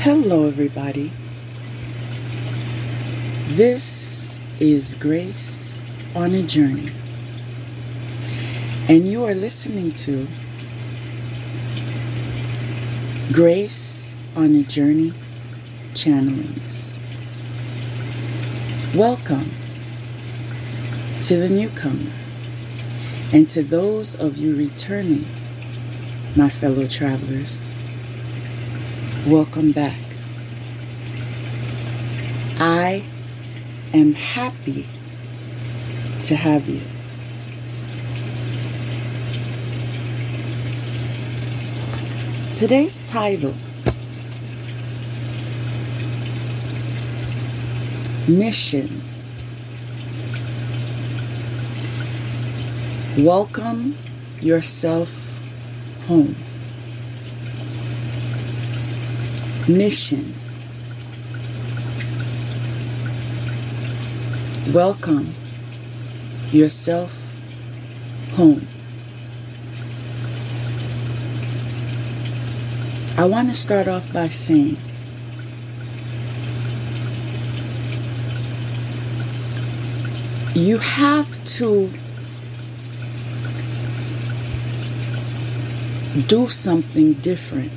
Hello, everybody. This is Grace on a Journey, and you are listening to Grace on a Journey Channelings. Welcome to the newcomer, and to those of you returning, my fellow travelers. Welcome back. I am happy to have you. Today's title, Mission. Welcome yourself home. Mission. Welcome yourself home. I want to start off by saying, you have to do something different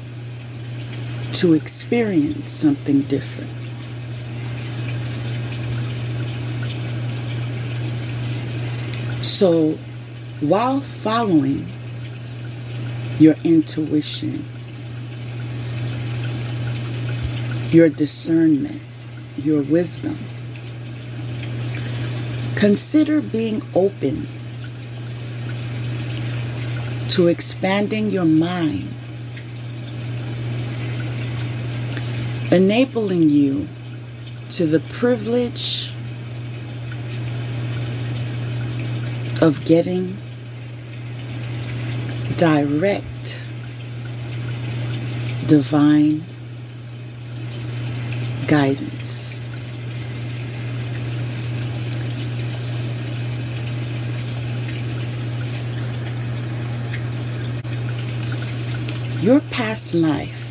to experience something different. So, while following your intuition, your discernment, your wisdom, consider being open to expanding your mind, enabling you to the privilege of getting direct, divine guidance. Your past life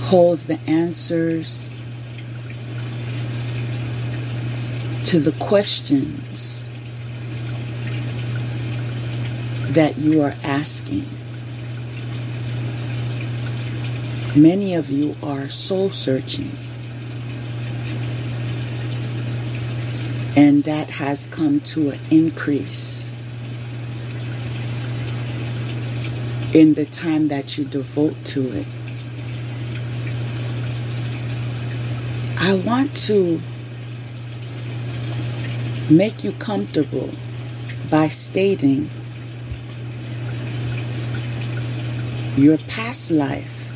holds the answers to the questions that you are asking. Many of you are soul searching, and that has come to an increase in the time that you devote to it. I want to make you comfortable by stating your past life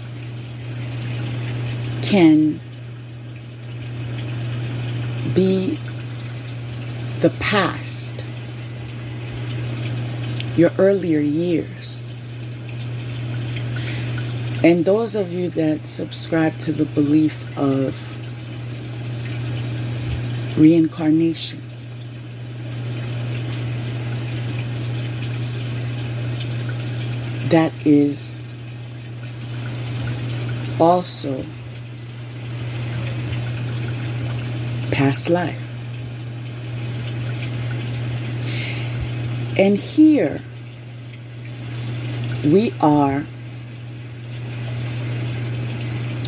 can be the past, your earlier years. And those of you that subscribe to the belief of reincarnation, that is also past life. And here we are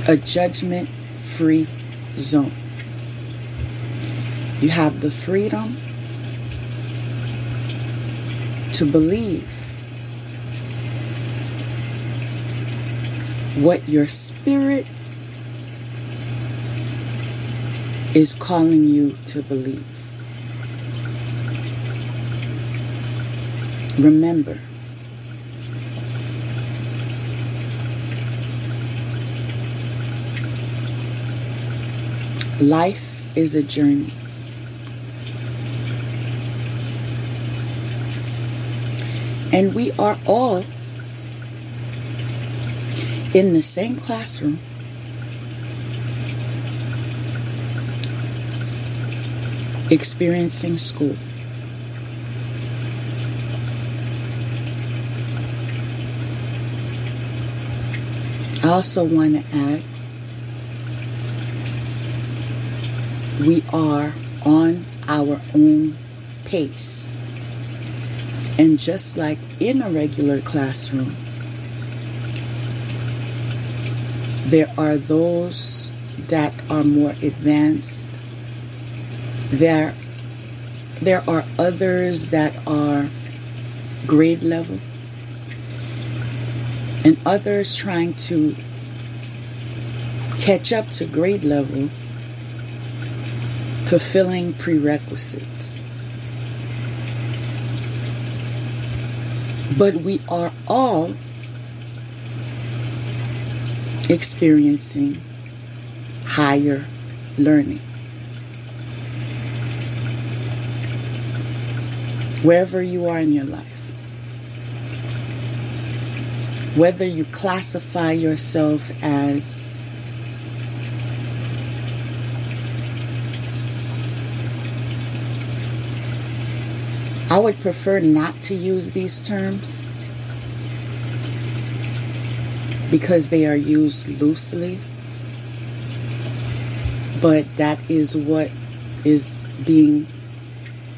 a judgment-free zone. You have the freedom to believe what your spirit is calling you to believe. Remember, life is a journey. And we are all in the same classroom, experiencing school. I also want to add, we are on our own pace. And just like in a regular classroom, there are those that are more advanced. There are others that are grade level, and others trying to catch up to grade level, fulfilling prerequisites. But we are all experiencing higher learning. Wherever you are in your life, whether you classify yourself as I would prefer not to use these terms because they are used loosely, but that is what is being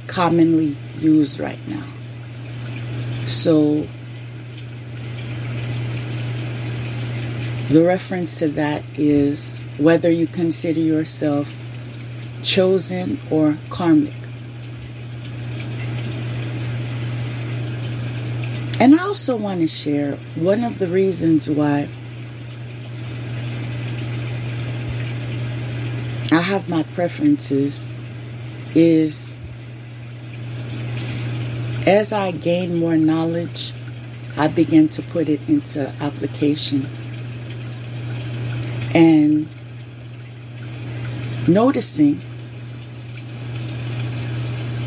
commonly used right now. So the reference to that is whether you consider yourself chosen or karmic. And I also want to share one of the reasons why I have my preferences is as I gain more knowledge, I begin to put it into application. And noticing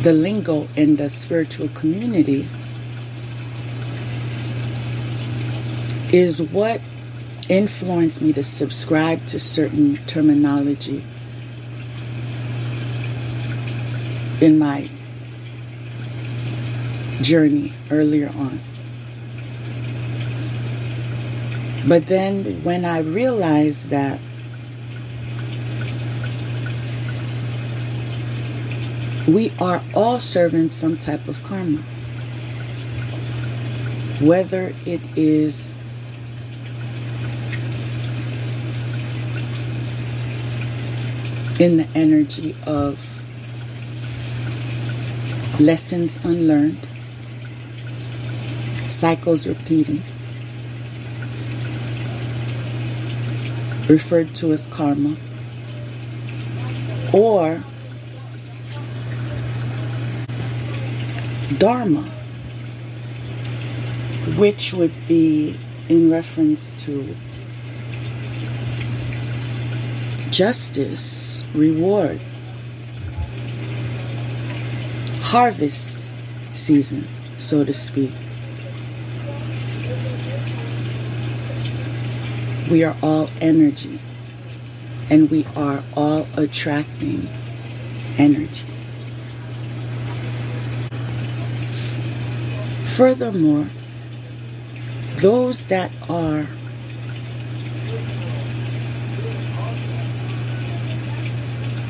the lingo in the spiritual community is what influenced me to subscribe to certain terminology in my journey earlier on. But then when I realized that we are all serving some type of karma, whether it is in the energy of lessons unlearned, cycles repeating, referred to as karma, or dharma, which would be in reference to justice, reward, harvest season, so to speak. We are all energy, and we are all attracting energy. Furthermore, those that are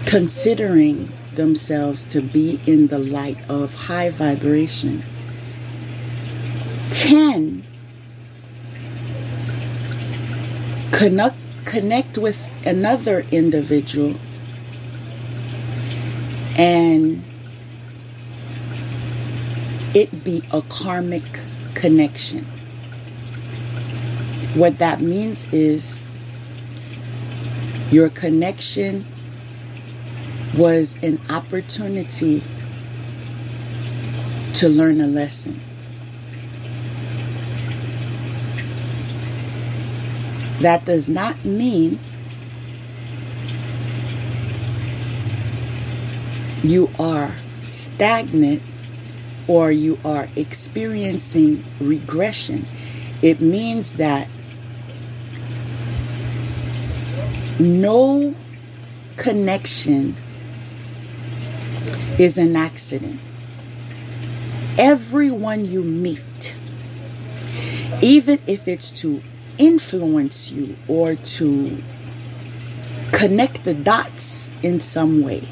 considering themselves to be in the light of high vibration can connect with another individual and it be a karmic connection. What that means is your connection was an opportunity to learn a lesson. That does not mean you are stagnant or you are experiencing regression. It means that no connection is an accident. Everyone you meet, even if it's to influence you or to connect the dots in some way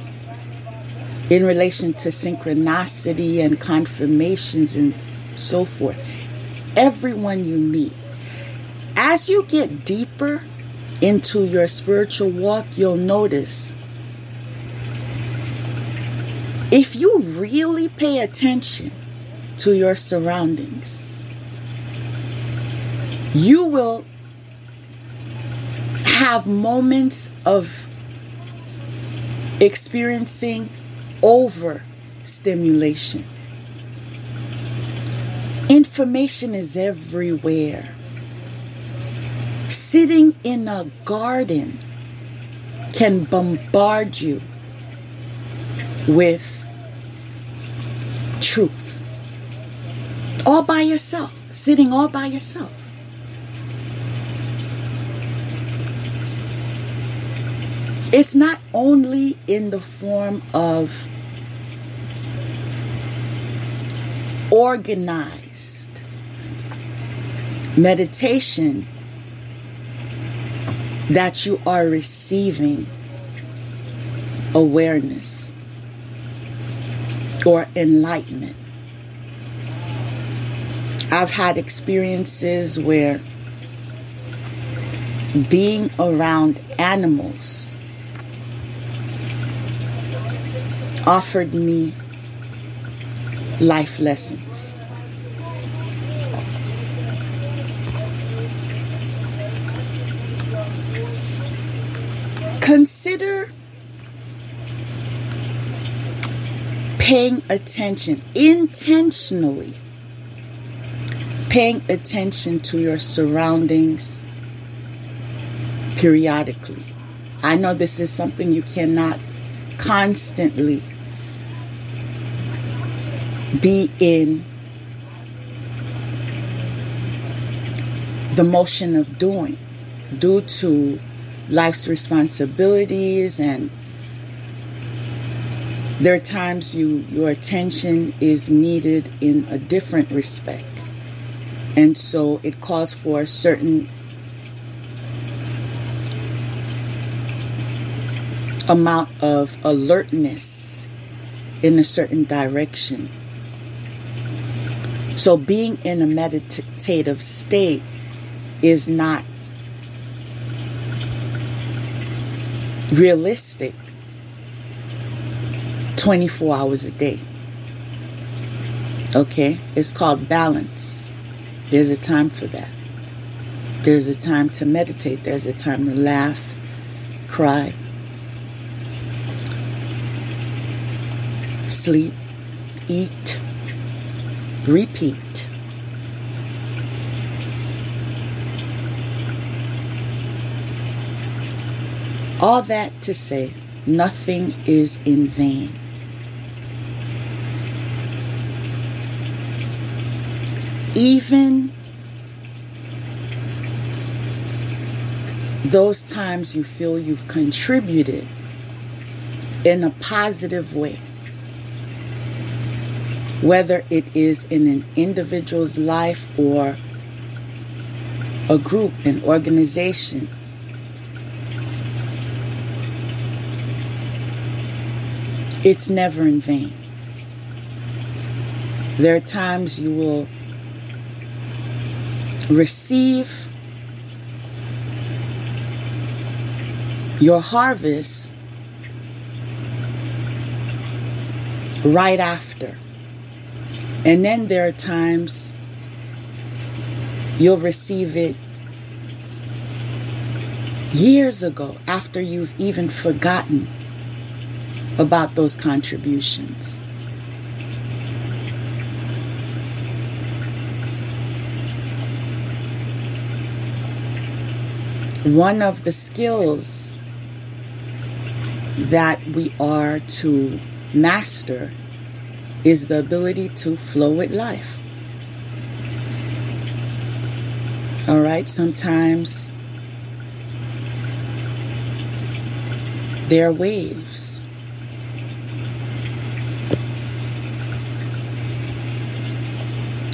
in relation to synchronicity and confirmations and so forth. Everyone you meet, as you get deeper into your spiritual walk, you'll notice if you really pay attention to your surroundings, you will have moments of experiencing overstimulation. Information is everywhere. Sitting in a garden can bombard you with truth. All by yourself. Sitting all by yourself. It's not only in the form of organized meditation that you are receiving awareness or enlightenment. I've had experiences where being around animals offered me life lessons. Consider paying attention, intentionally paying attention to your surroundings periodically. I know this is something you cannot constantly be in the motion of doing due to life's responsibilities, and there are times your attention is needed in a different respect, and so it calls for a certain amount of alertness in a certain direction. So being in a meditative state is not realistic 24 hours a day. Okay? It's called balance. There's a time for that. There's a time to meditate. There's a time to laugh, cry, sleep, eat, repeat. All that to say, nothing is in vain. Even those times you feel you've contributed in a positive way, whether it is in an individual's life or a group, an organization, it's never in vain. There are times you will receive your harvest right after. And then there are times you'll receive it years ago, after you've even forgotten about those contributions. One of the skills that we are to master is the ability to flow with life. All right, sometimes there are waves.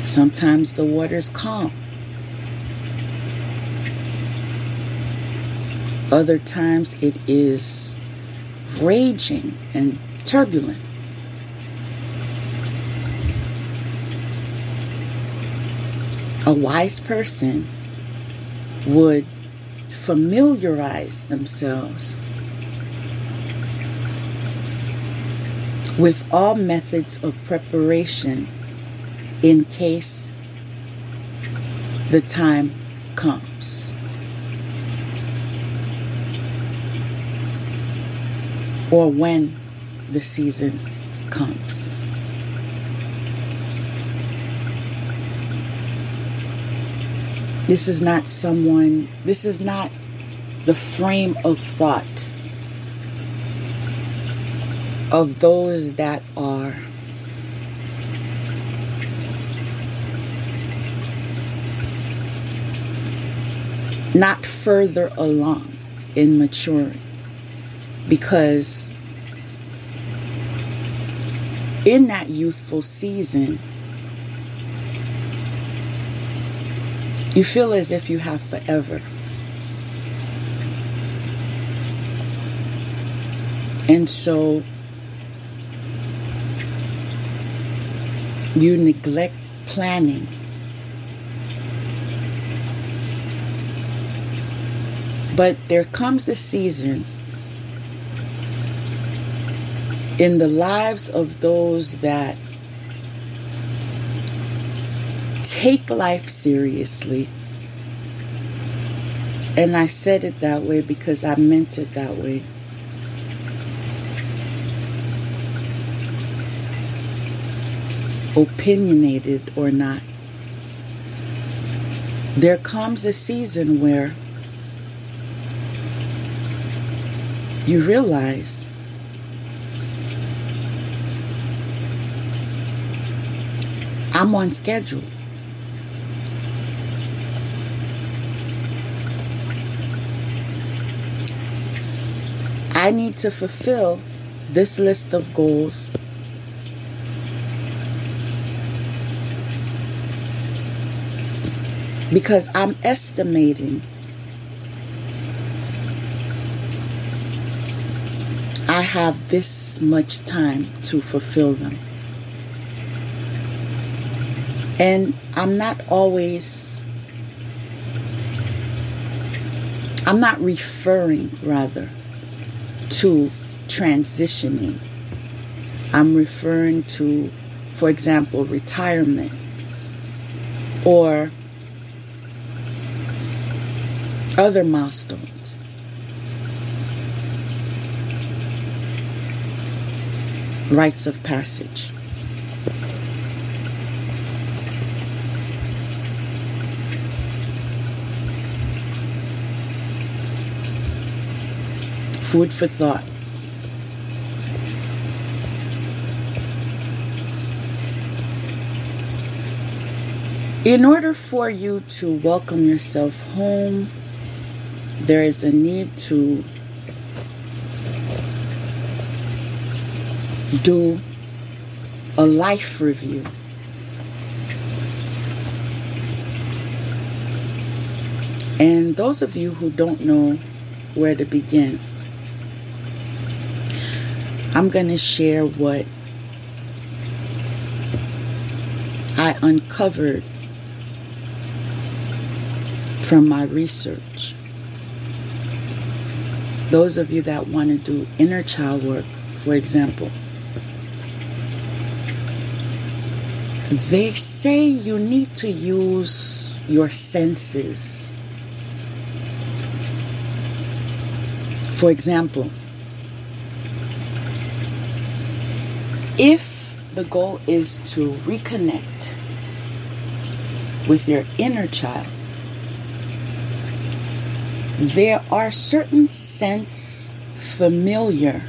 Sometimes the water's calm. Other times it is raging and turbulent. A wise person would familiarize themselves with all methods of preparation in case the time comes. Or when the season comes. This is not the frame of thought of those that are not further along in maturing. Because in that youthful season, you feel as if you have forever. And so you neglect planning. But there comes a season in the lives of those that take life seriously. And I said it that way because I meant it that way. Opinionated or not, there comes a season where you realize I'm on schedule. I need to fulfill this list of goals because I'm estimating I have this much time to fulfill them. And I'm not referring to transitioning. I'm referring to, for example, retirement or other milestones. Rites of passage. Food for thought. In order for you to welcome yourself home, there is a need to do a life review. And those of you who don't know where to begin, I'm going to share what I uncovered from my research. Those of you that want to do inner child work, for example, they say you need to use your senses. For example, if the goal is to reconnect with your inner child, there are certain scents familiar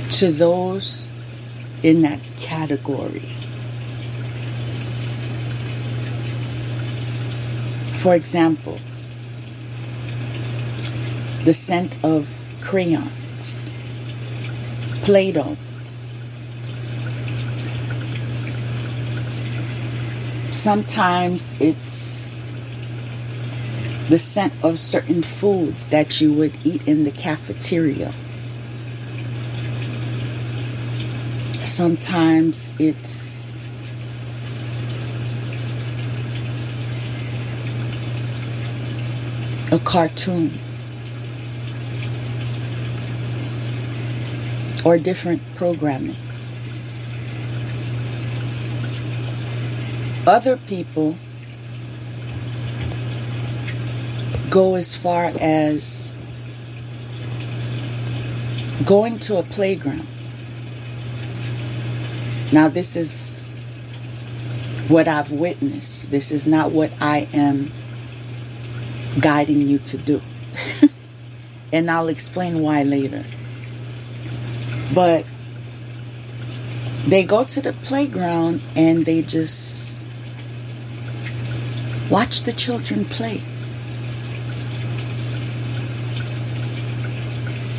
to those in that category. For example, the scent of crayons, Play-Doh, sometimes it's the scent of certain foods that you would eat in the cafeteria. Sometimes it's a cartoon or different programming. Other people go as far as going to a playground. Now, this is what I've witnessed. This is not what I am guiding you to do. And I'll explain why later. But they go to the playground and they just watch the children play.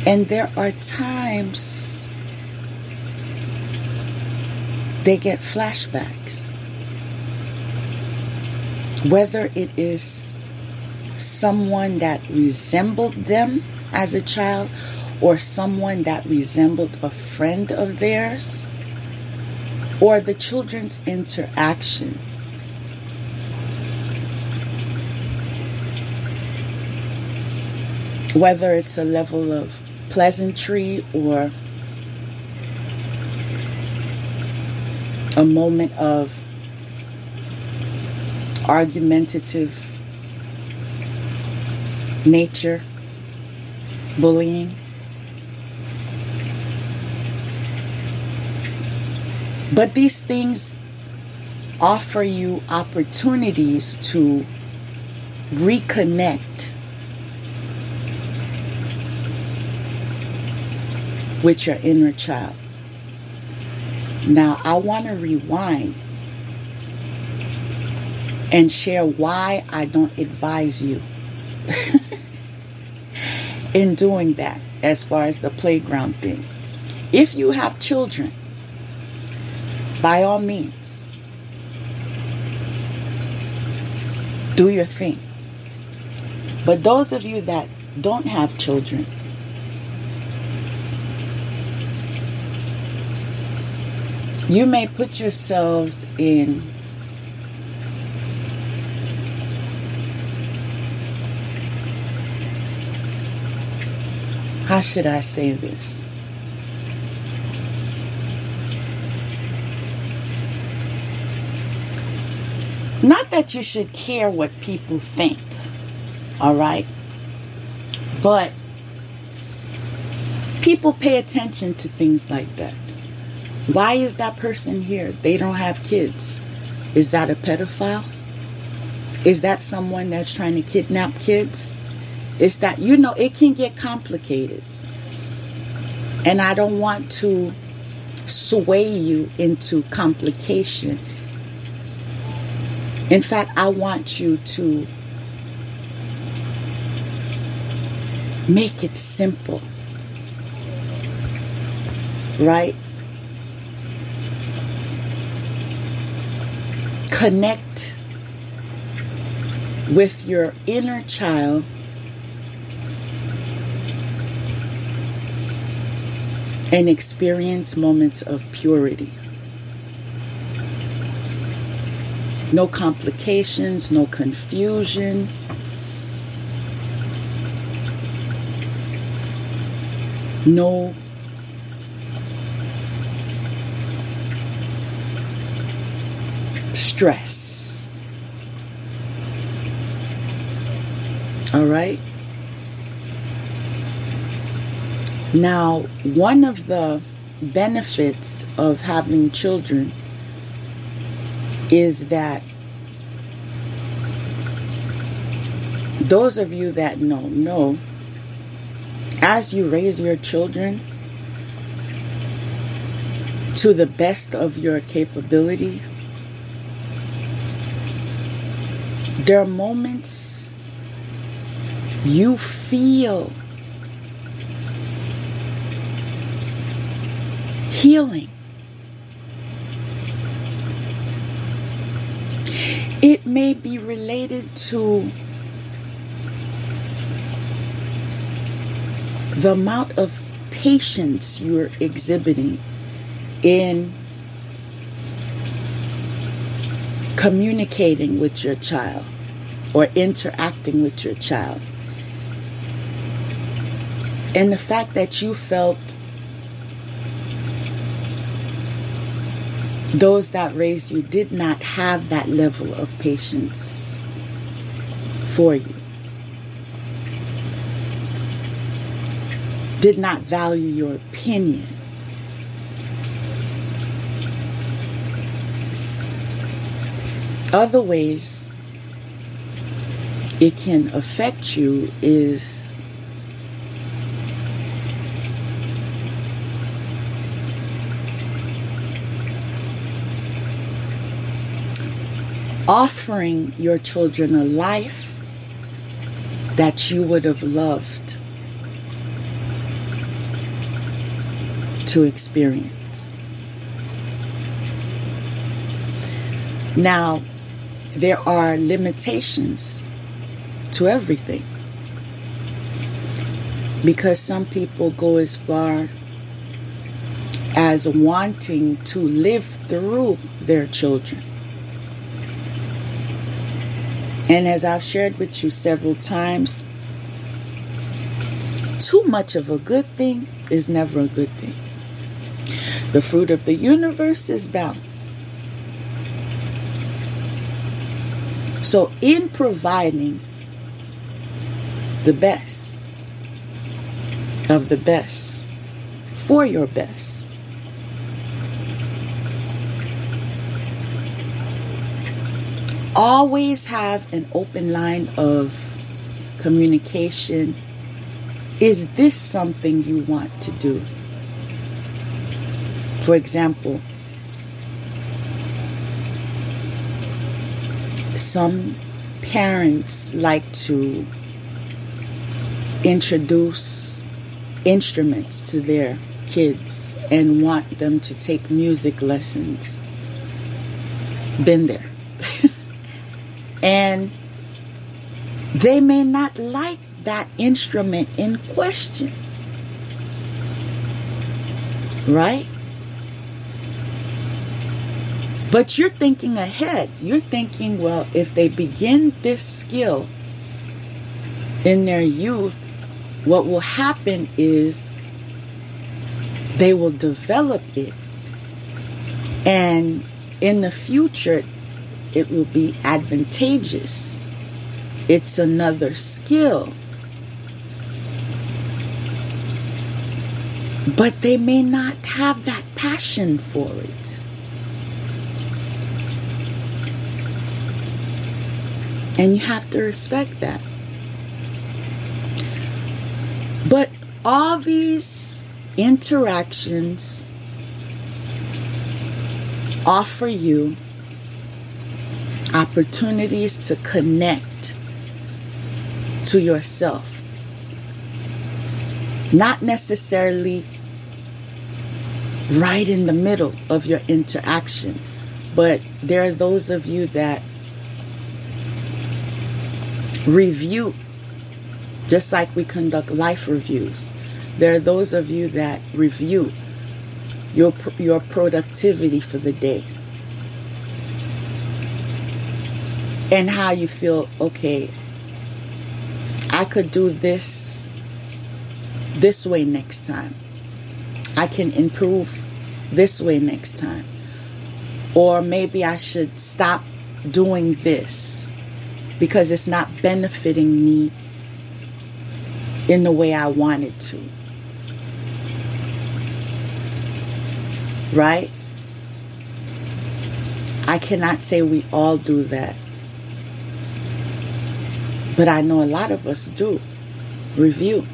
And there are times they get flashbacks. Whether it is someone that resembled them as a child or someone that resembled a friend of theirs, or the children's interaction. Whether it's a level of pleasantry or a moment of argumentative nature, bullying. But these things offer you opportunities to reconnect with your inner child. Now, I want to rewind and share why I don't advise you in doing that as far as the playground thing. If you have children, by all means, do your thing. But those of you that don't have children, you may put yourselves in how should I say this? Not that you should care what people think, all right? But people pay attention to things like that. Why is that person here? They don't have kids. Is that a pedophile? Is that someone that's trying to kidnap kids? Is that, it can get complicated. And I don't want to sway you into complication. In fact, I want you to make it simple, right? Connect with your inner child and experience moments of purity. No complications, no confusion. No stress. All right? Now, one of the benefits of having children is that those of you that know, as you raise your children to the best of your capability, there are moments you feel healing. It may be related to the amount of patience you're exhibiting in communicating with your child or interacting with your child. And the fact that you felt those that raised you did not have that level of patience for you, did not value your opinion. Other ways it can affect you is offering your children a life that you would have loved to experience. Now, there are limitations to everything, because some people go as far as wanting to live through their children. And as I've shared with you several times, too much of a good thing is never a good thing. The fruit of the universe is balance. So in providing the best of the best for your best, always have an open line of communication. Is this something you want to do? For example, some parents like to introduce instruments to their kids and want them to take music lessons. Been there. And they may not like that instrument in question. Right? But you're thinking ahead. You're thinking, well, if they begin this skill in their youth, what will happen is they will develop it. And in the future, it will be advantageous. It's another skill. But they may not have that passion for it. And you have to respect that. But all these interactions offer you opportunities to connect to yourself. Not necessarily right in the middle of your interaction, but there are those of you that review, just like we conduct life reviews. There are those of you that review your productivity for the day and how you feel. Okay, I could do this way next time. I can improve this way next time. Or maybe I should stop doing this because it's not benefiting me in the way I want it to. Right? I cannot say we all do that. But I know a lot of us do. Review.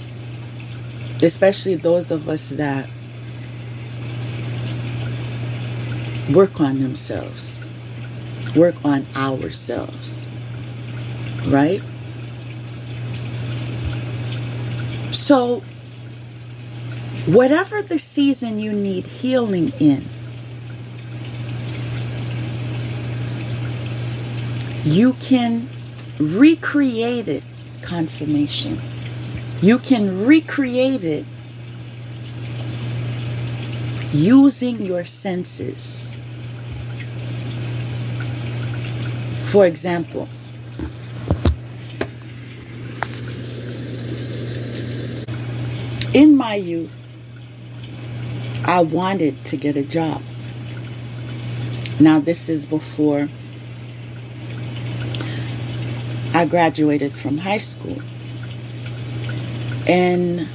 Especially those of us that work on themselves. Work on ourselves. Right? So, whatever the season you need healing in, you can recreate it, confirmation, You can recreate it using your senses. For example, in my youth, I wanted to get a job. Now, this is before I graduated from high school. And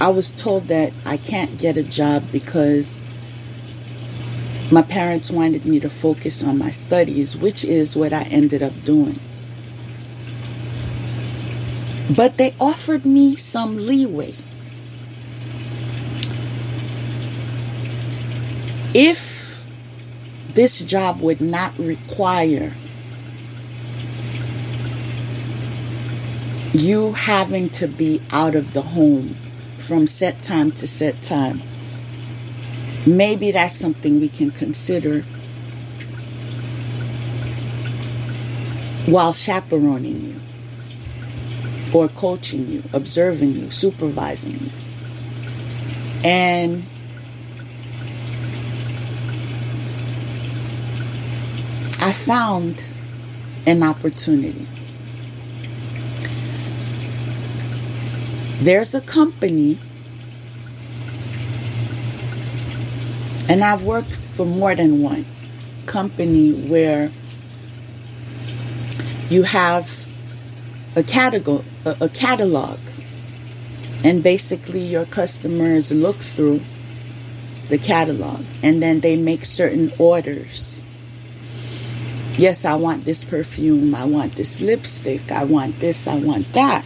I was told that I can't get a job because my parents wanted me to focus on my studies, which is what I ended up doing. But they offered me some leeway. If this job would not require you having to be out of the home from set time to set time, maybe that's something we can consider while chaperoning you, or coaching you, observing you, supervising you. And I found an opportunity. There's a company, and I've worked for more than one company, where you have a catalog, and basically your customers look through the catalog and then they make certain orders. Yes, I want this perfume, I want this lipstick, I want this, I want that.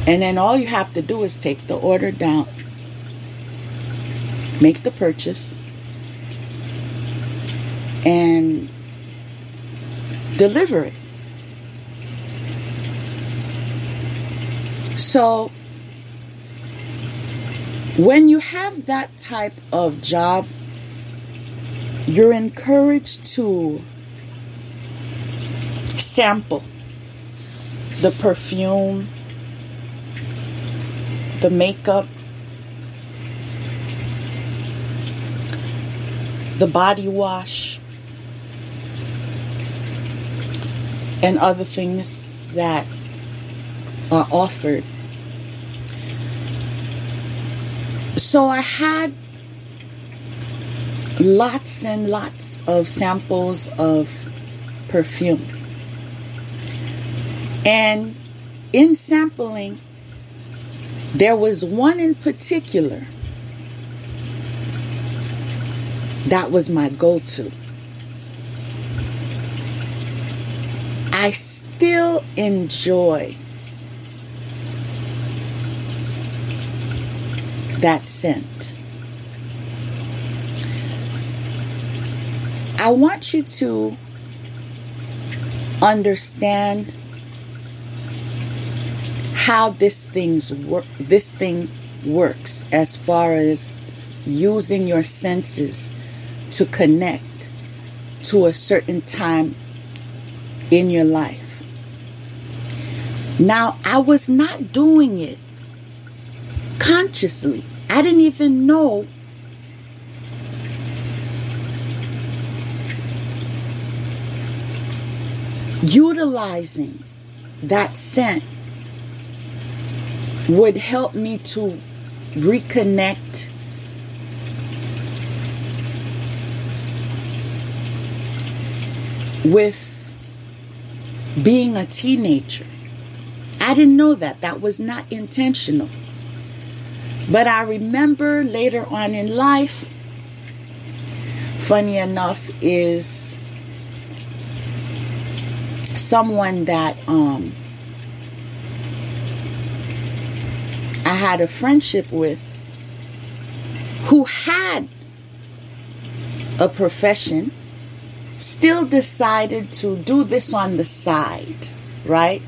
And then all you have to do is take the order down, make the purchase, and deliver it. So, when you have that type of job, you're encouraged to sample the perfume, the makeup, the body wash, and other things that are offered. So I had lots and lots of samples of perfume. And in sampling, there was one in particular that was my go-to. I still enjoy that scent. I want you to understand how this thing works as far as using your senses to connect to a certain time in your life. Now, I was not doing it consciously. I didn't even know utilizing that scent would help me to reconnect with being a teenager. I didn't know that. That was not intentional. But I remember later on in life, funny enough, is someone that I had a friendship with, who had a profession, still decided to do this on the side, right?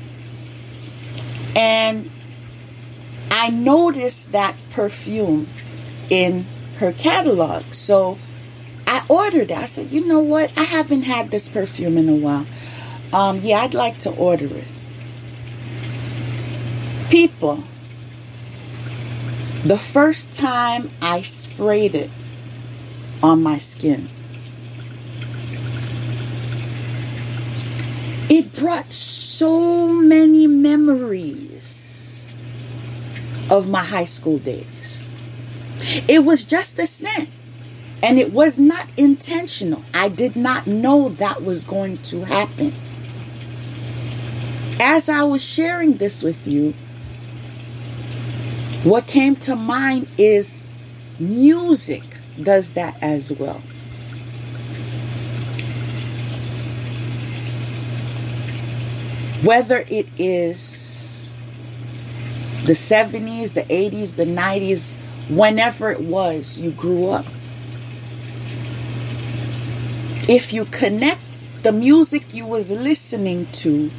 And I noticed that perfume in her catalog. So I ordered it. I said, you know what? I haven't had this perfume in a while. Yeah, I'd like to order it. People, the first time I sprayed it on my skin, it brought so many memories of my high school days. It was just a scent, and it was not intentional. I did not know that was going to happen. As I was sharing this with you, what came to mind is music does that as well. Whether it is the 70s, the 80s, the 90s, whenever it was you grew up, if you connect the music you was listening to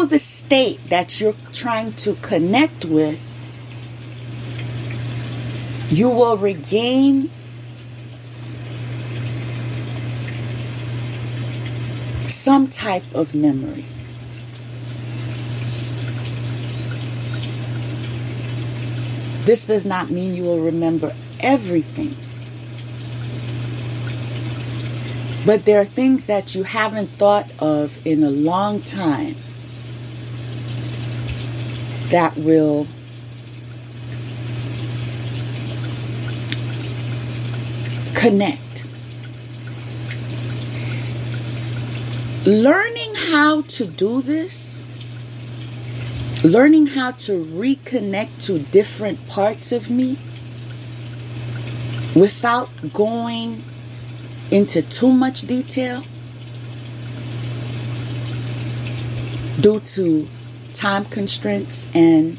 the state that you're trying to connect with, you will regain some type of memory. This does not mean you will remember everything. But there are things that you haven't thought of in a long time that will connect. Learning how to do this, learning how to reconnect to different parts of me without going into too much detail due to time constraints and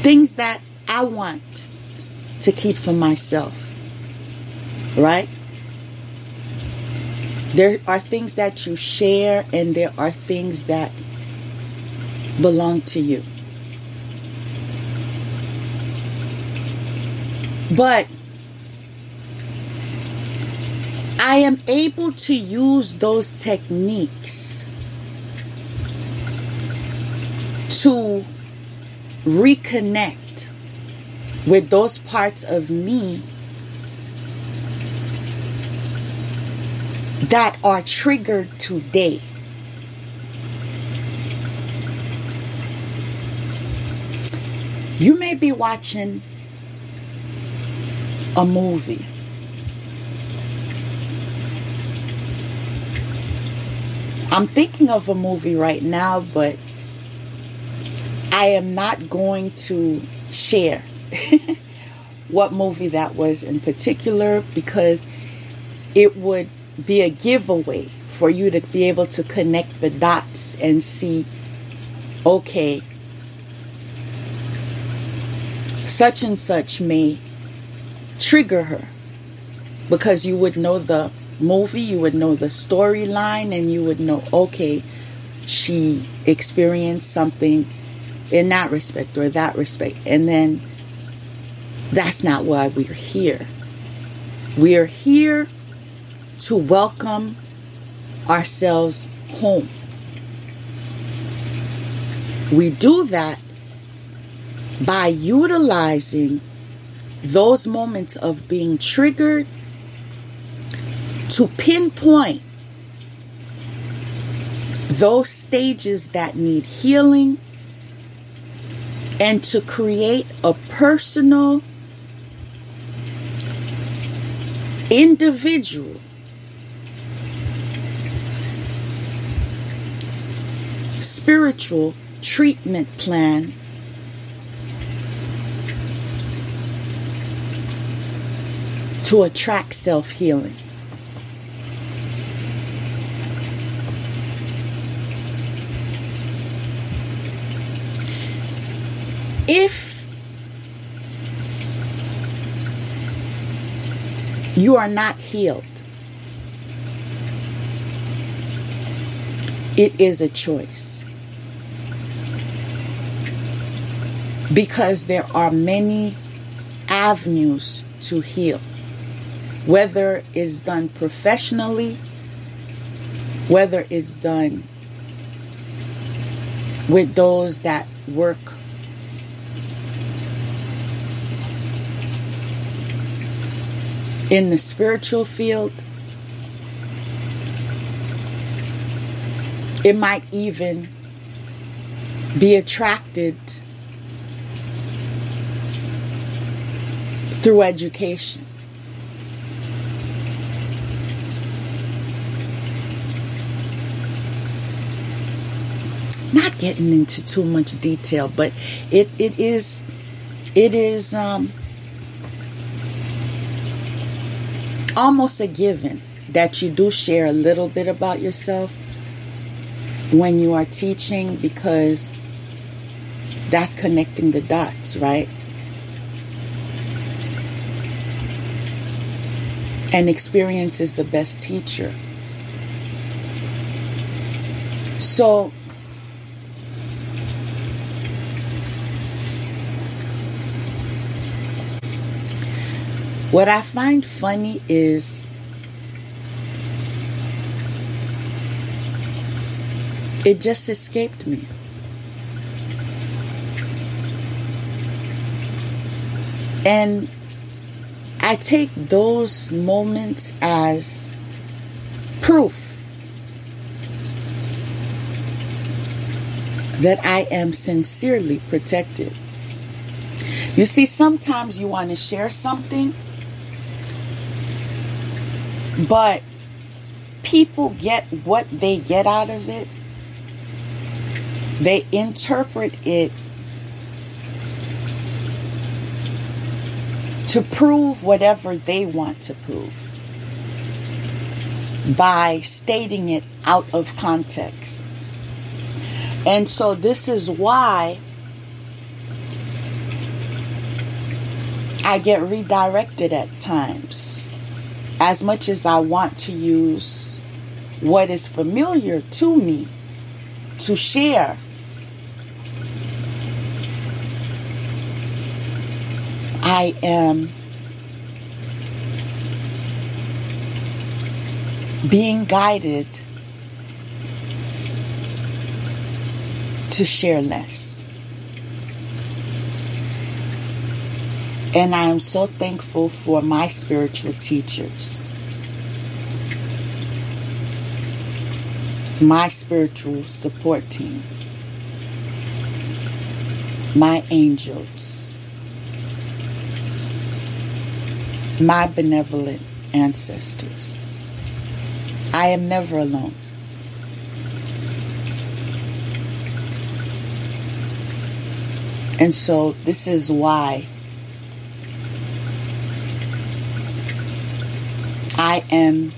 things that I want to keep for myself, right? There are things that you share, and there are things that belong to you. But I am able to use those techniques to reconnect with those parts of me that are triggered today. You may be watching a movie. I'm thinking of a movie right now, but I am not going to share what movie that was in particular, because it would be a giveaway for you to be able to connect the dots and see, okay, such and such may trigger her, because you would know the movie, you would know the storyline, and you would know, okay, she experienced something in that respect or that respect. And then that's not why we're here. We are here to welcome ourselves home. We do that by utilizing those moments of being triggered to pinpoint those stages that need healing, and to create a personal, individual, spiritual treatment plan to attract self-healing. If you are not healed, it is a choice, because there are many avenues to heal. Whether it's done professionally, whether it's done with those that work in the spiritual field. It might even be attracted through education. Not getting into too much detail, but it is almost a given that you do share a little bit about yourself when you are teaching, because that's connecting the dots, right? And experience is the best teacher. So what I find funny is it just escaped me. And I take those moments as proof that I am sincerely protected. You see, sometimes you want to share something, but people get what they get out of it. They interpret it to prove whatever they want to prove by stating it out of context. And so this is why I get redirected at times. As much as I want to use what is familiar to me to share, I am being guided to share less. And I am so thankful for my spiritual teachers, my spiritual support team, my angels, my benevolent ancestors. I am never alone. And so this is why I am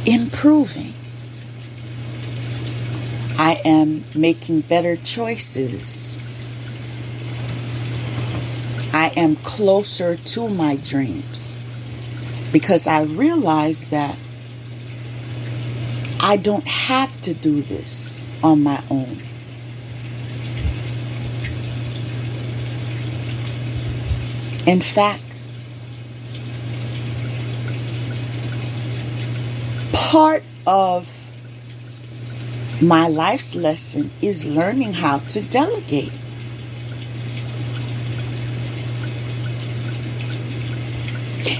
improving. I am making better choices. I am closer to my dreams because I realize that I don't have to do this on my own. In fact, part of my life's lesson is learning how to delegate.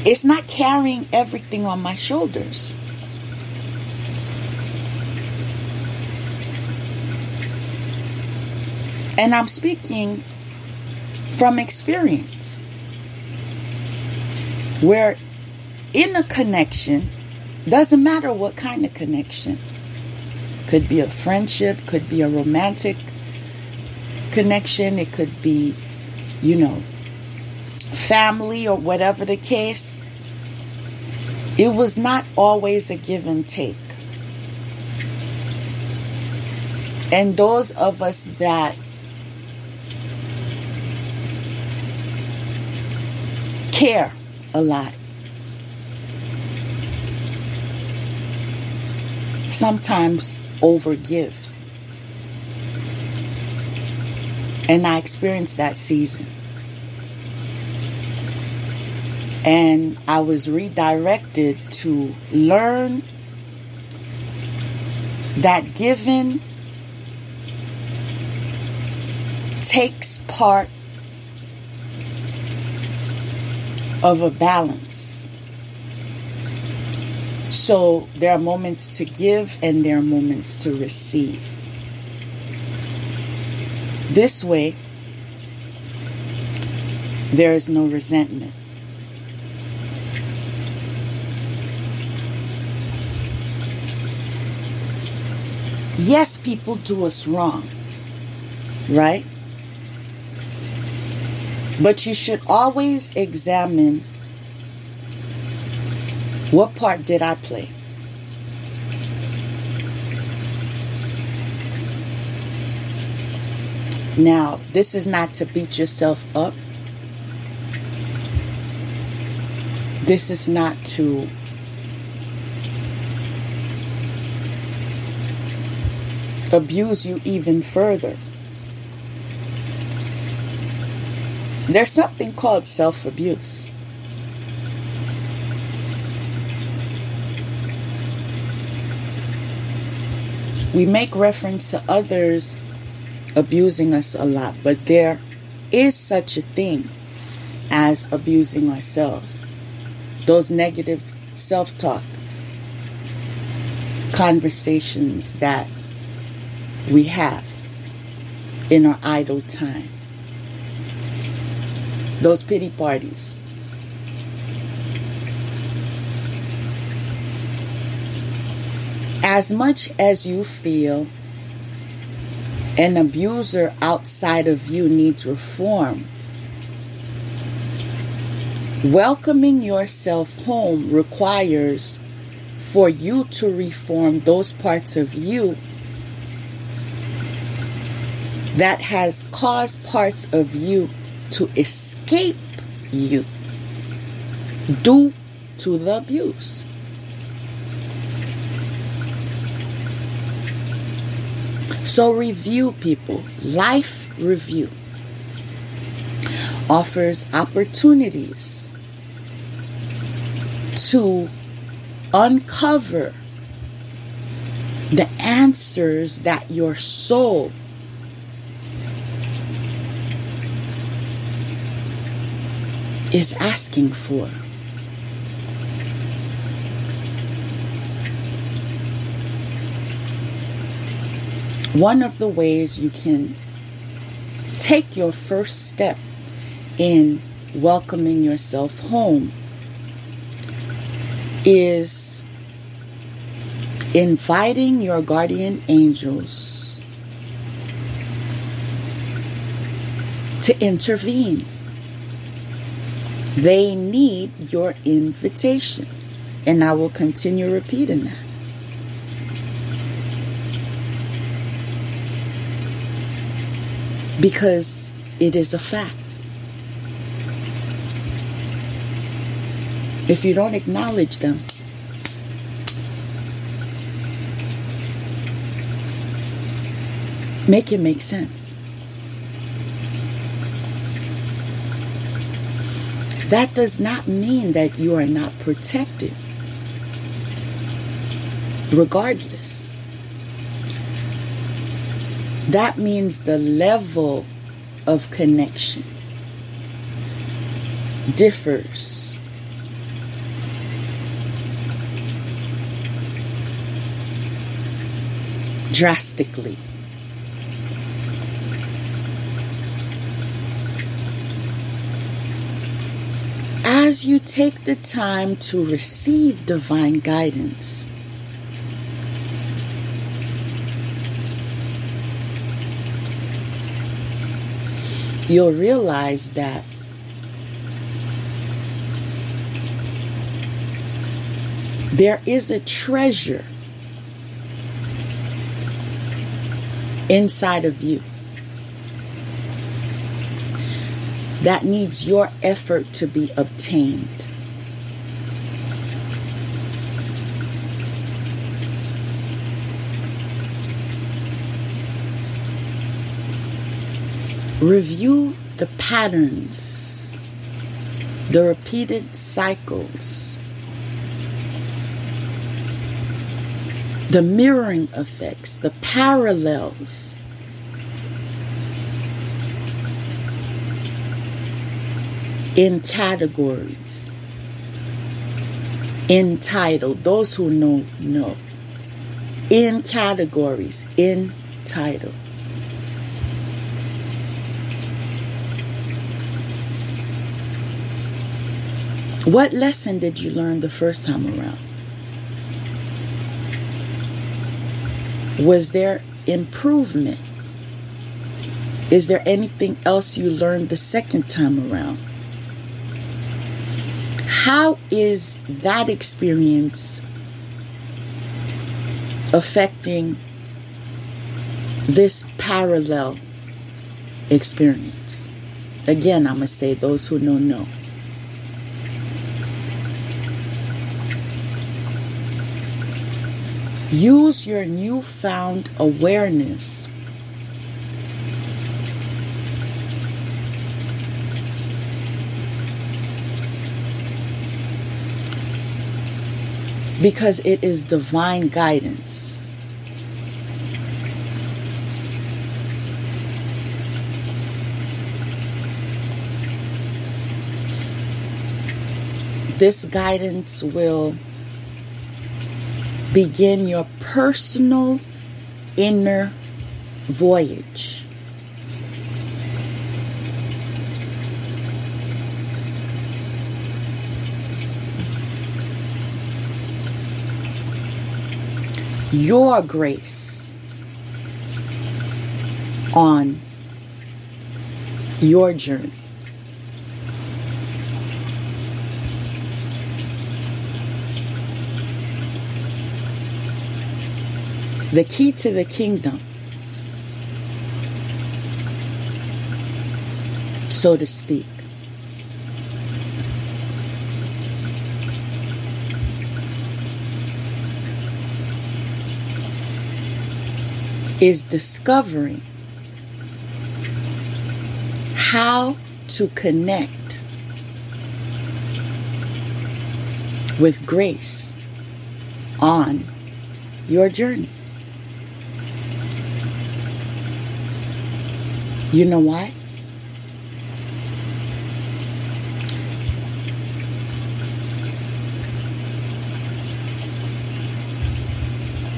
It's not carrying everything on my shoulders. And I'm speaking from experience. Where in a connection, doesn't matter what kind of connection. Could be a friendship, could be a romantic connection, it could be, family or whatever the case. It was not always a give and take. And those of us that care a lot sometimes overgive. And I experienced that season. And I was redirected to learn that giving takes part of a balance. So there are moments to give and there are moments to receive. This way, there is no resentment. Yes, people do us wrong, right? But you should always examine, what part did I play? Now, this is not to beat yourself up. This is not to abuse you even further. There's something called self-abuse. We make reference to others abusing us a lot, but there is such a thing as abusing ourselves. Those negative self-talk conversations that we have in our idle time. Those pity parties. As much as you feel an abuser outside of you needs reform, welcoming yourself home requires for you to reform those parts of you that has caused parts of you to escape you due to the abuse. So review, people. Life review offers opportunities to uncover the answers that your soul is asking for. One of the ways you can take your first step in welcoming yourself home is inviting your guardian angels to intervene. They need your invitation, and I will continue repeating that. Because it is a fact. If you don't acknowledge them, make it make sense. That does not mean that you are not protected, regardless. That means the level of connection differs. Drastically. As you take the time to receive divine guidance, you'll realize that there is a treasure inside of you that needs your effort to be obtained. Review the patterns the repeated cycles, the mirroring effects, the parallels, in categories, in title. Those who know. In categories, in title. What lesson did you learn the first time around? Was there improvement? Is there anything else you learned the second time around? How is that experience affecting this parallel experience? Again, I'm going to say those who know. Use your newfound awareness because it is divine guidance. This guidance will begin your personal inner voyage. Your grace on your journey. The key to the kingdom, so to speak, is discovering how to connect with grace on your journey. You know why?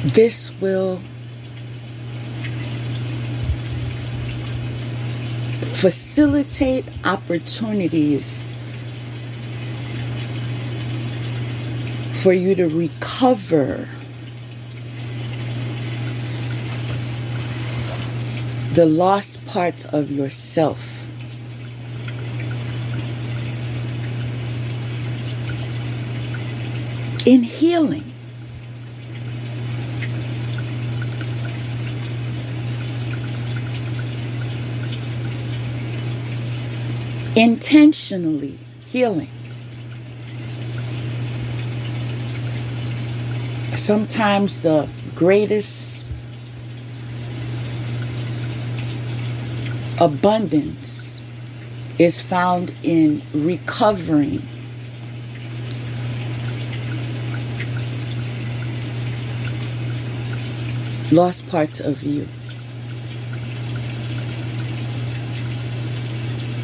This will facilitate opportunities for you to recover the lost parts of yourself. In healing. Intentionally healing. Sometimes the greatest abundance is found in recovering lost parts of you.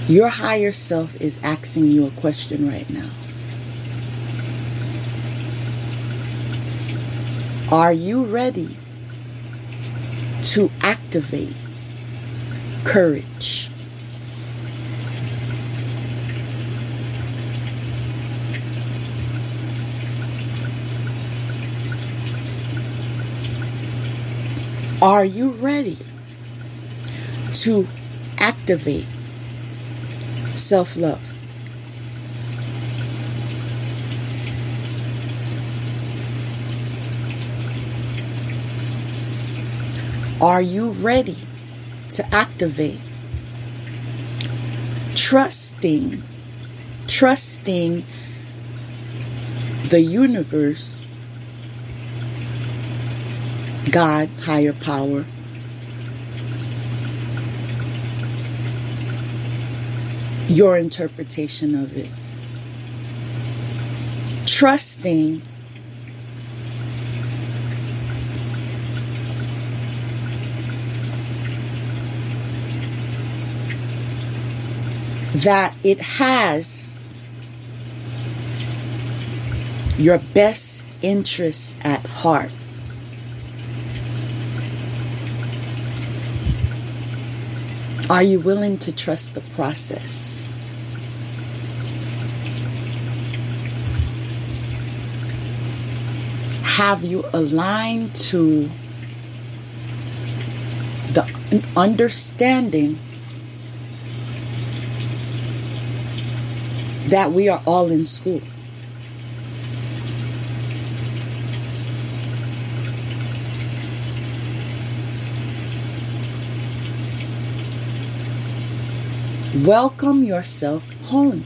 Your higher self is asking you a question right now. Are you ready to activate courage? Are you ready to activate self-love? Are you ready to activate trusting the universe, God, higher power, your interpretation of it, trusting that it has your best interests at heart. Are you willing to trust the process? Have you aligned to the understanding that we are all in school? Welcome yourself home.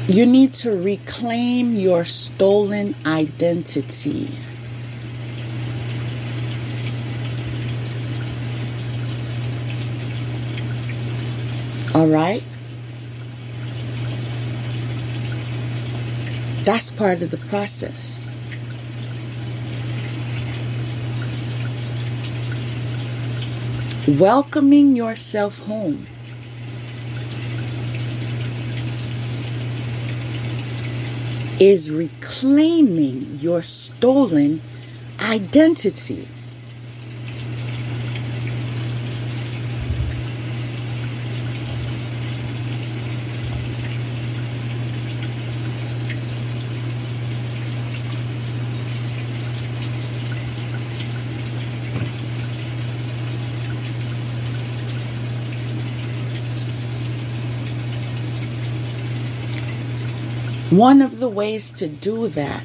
You need to reclaim your stolen identity. All right? That's part of the process. Welcoming yourself home is reclaiming your stolen identity. One of the ways to do that,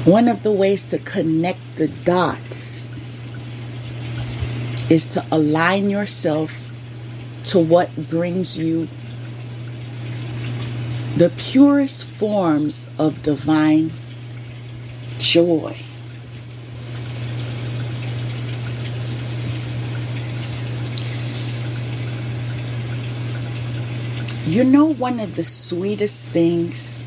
one of the ways to connect the dots, is to align yourself to what brings you the purest forms of divine joy. You know, one of the sweetest things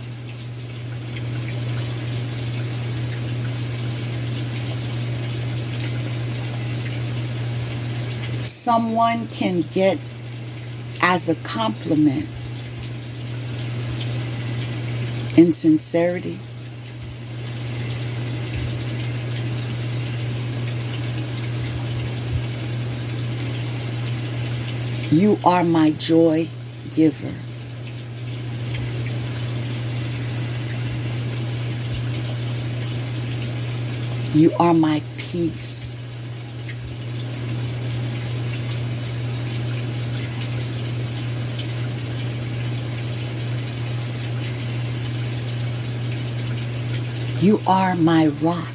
someone can get as a compliment in sincerity? You are my joy giver. You are my peace. You are my rock.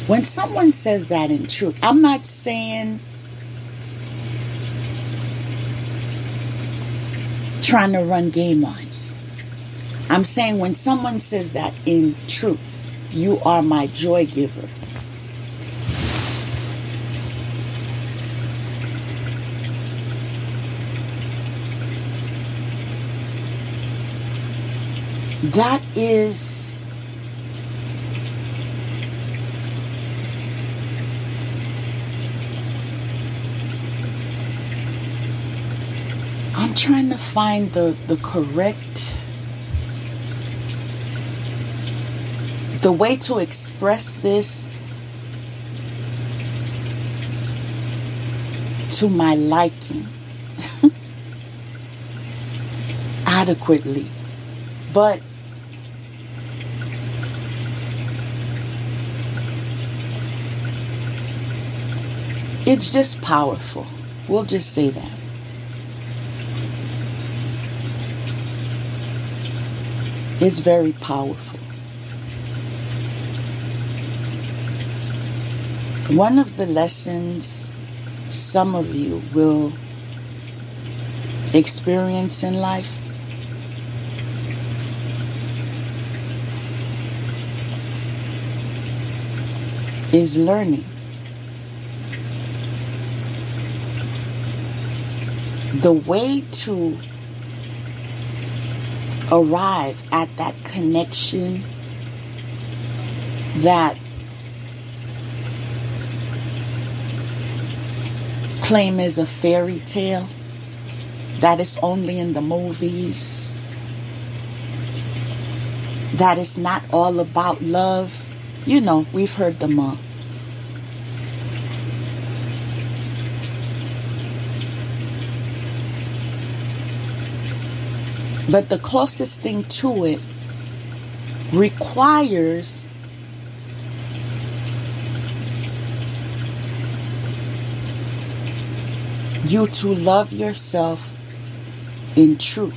When someone says that in truth, I'm not saying trying to run game on you. I'm saying when someone says that in truth, you are my joy giver. That is I'm trying to find the way to express this to my liking adequately. But it's just powerful. We'll just say that. It's very powerful. One of the lessons some of you will experience in life is learning the way to arrive at that connection that claim is a fairy tale, that is only in the movies, that is not all about love. You know, we've heard them all. But the closest thing to it requires you to love yourself in truth.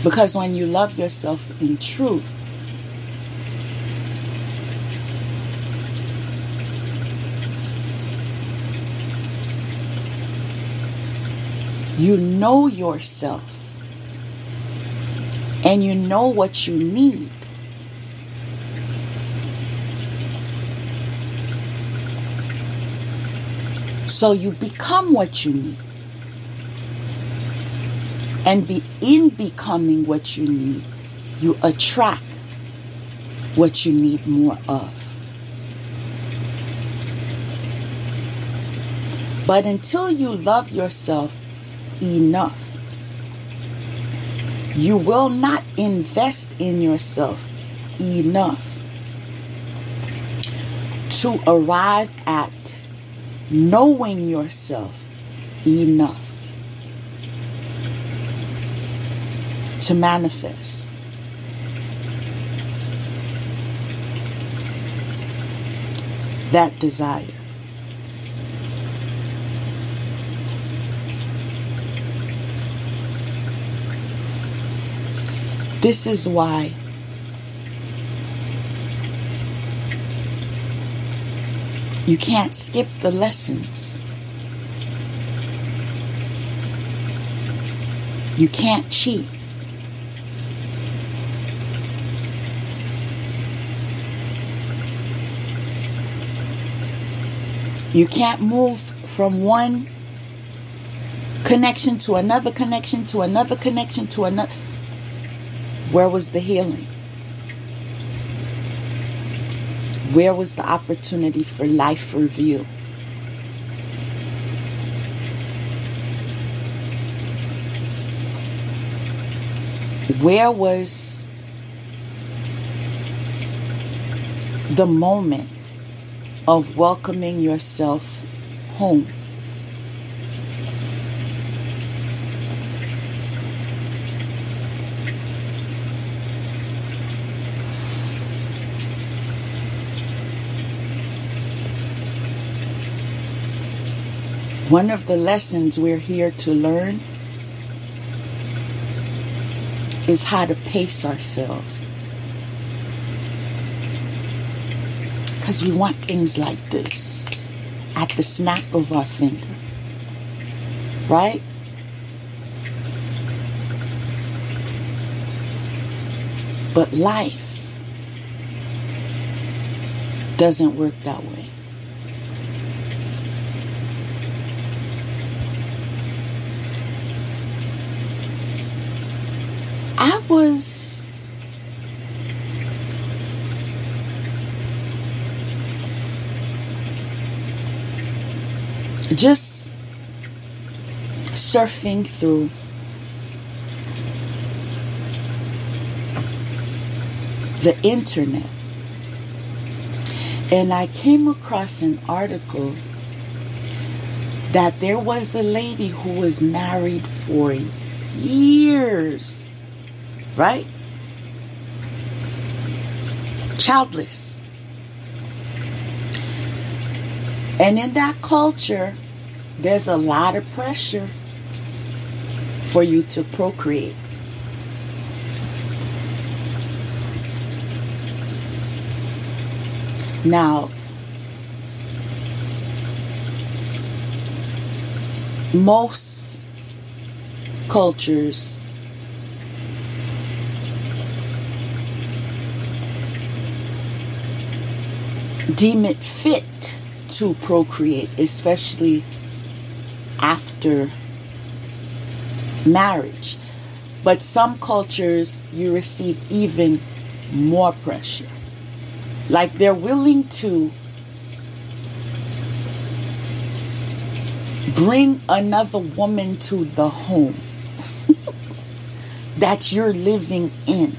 Because when you love yourself in truth, you know yourself and you know what you need. So you become what you need. And in becoming what you need, you attract what you need more of. But until you love yourself enough, you will not invest in yourself enough to arrive at knowing yourself enough to manifest. That desire. This is why you can't skip the lessons. You can't cheat. You can't move from one connection to another connection to another connection to another. Where was the healing? Where was the opportunity for life review? Where was the moment of welcoming yourself home? One of the lessons we're here to learn is how to pace ourselves. Because we want things like this at the snap of our finger. Right? But life doesn't work that way. I was just surfing through the internet, and I came across an article that there was a lady who was married for years. Right? Childless. And in that culture, there's a lot of pressure for you to procreate. Now, most cultures deem it fit to procreate, especially after marriage. But some cultures, you receive even more pressure. Like they're willing to bring another woman to the home that you're living in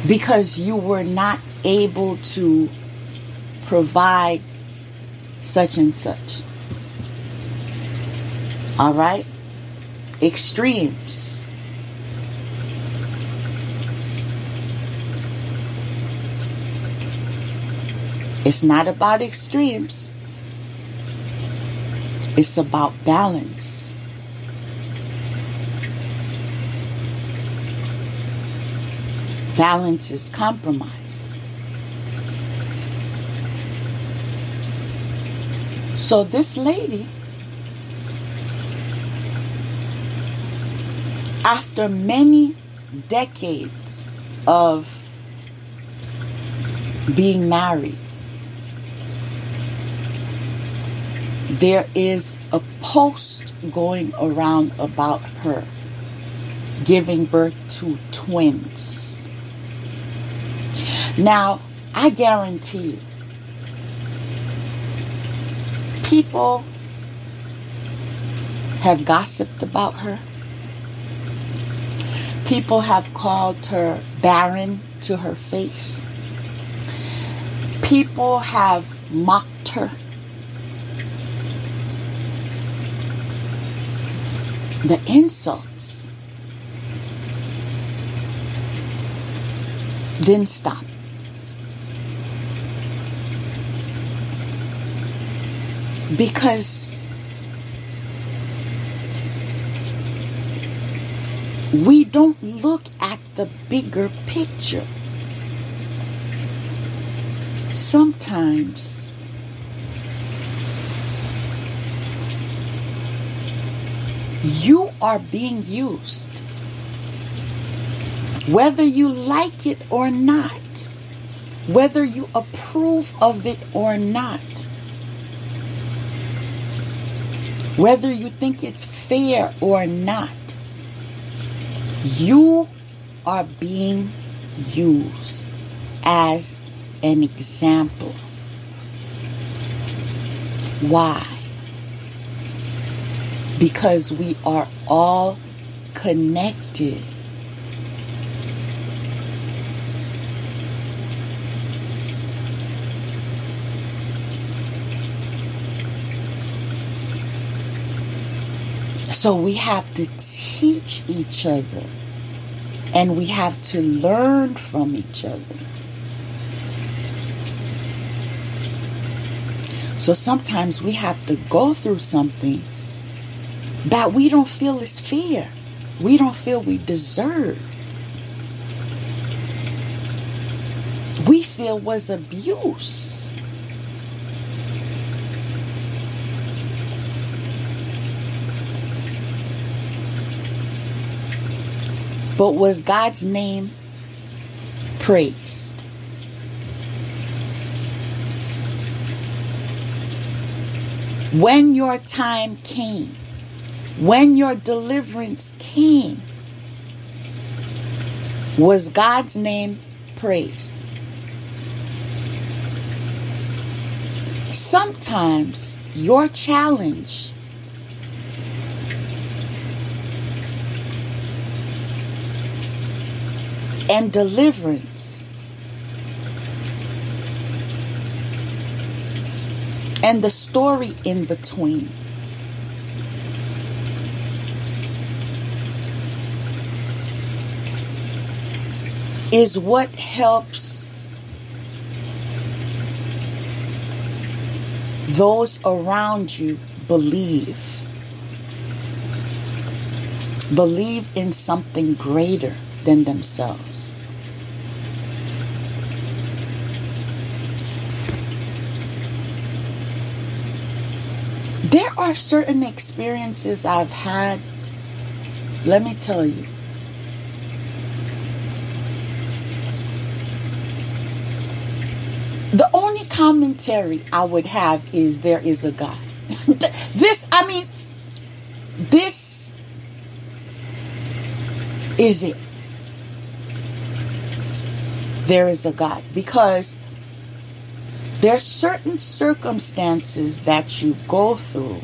because you were not able to provide such and such. All right? Extremes. It's not about extremes. It's about balance. Balance is compromise. So this lady, after many decades of being married, there is a post going around about her giving birth to twins. Now, I guarantee you, people have gossiped about her. People have called her barren to her face. People have mocked her. The insults didn't stop. Because we don't look at the bigger picture. Sometimes you are being used, whether you like it or not, whether you approve of it or not, whether you think it's fair or not. You are being used as an example. Why? Because we are all connected. So we have to teach each other, and we have to learn from each other. So sometimes we have to go through something that we don't feel is fair. We don't feel we deserve. We feel was abuse. But was God's name praised? When your time came, when your deliverance came, was God's name praised? Sometimes your challenge and deliverance and the story in between is what helps those around you believe in something greater than themselves. There are certain experiences I've had, let me tell you. The only commentary I would have is there is a God. This is it. There is a God. Because there are certain circumstances that you go through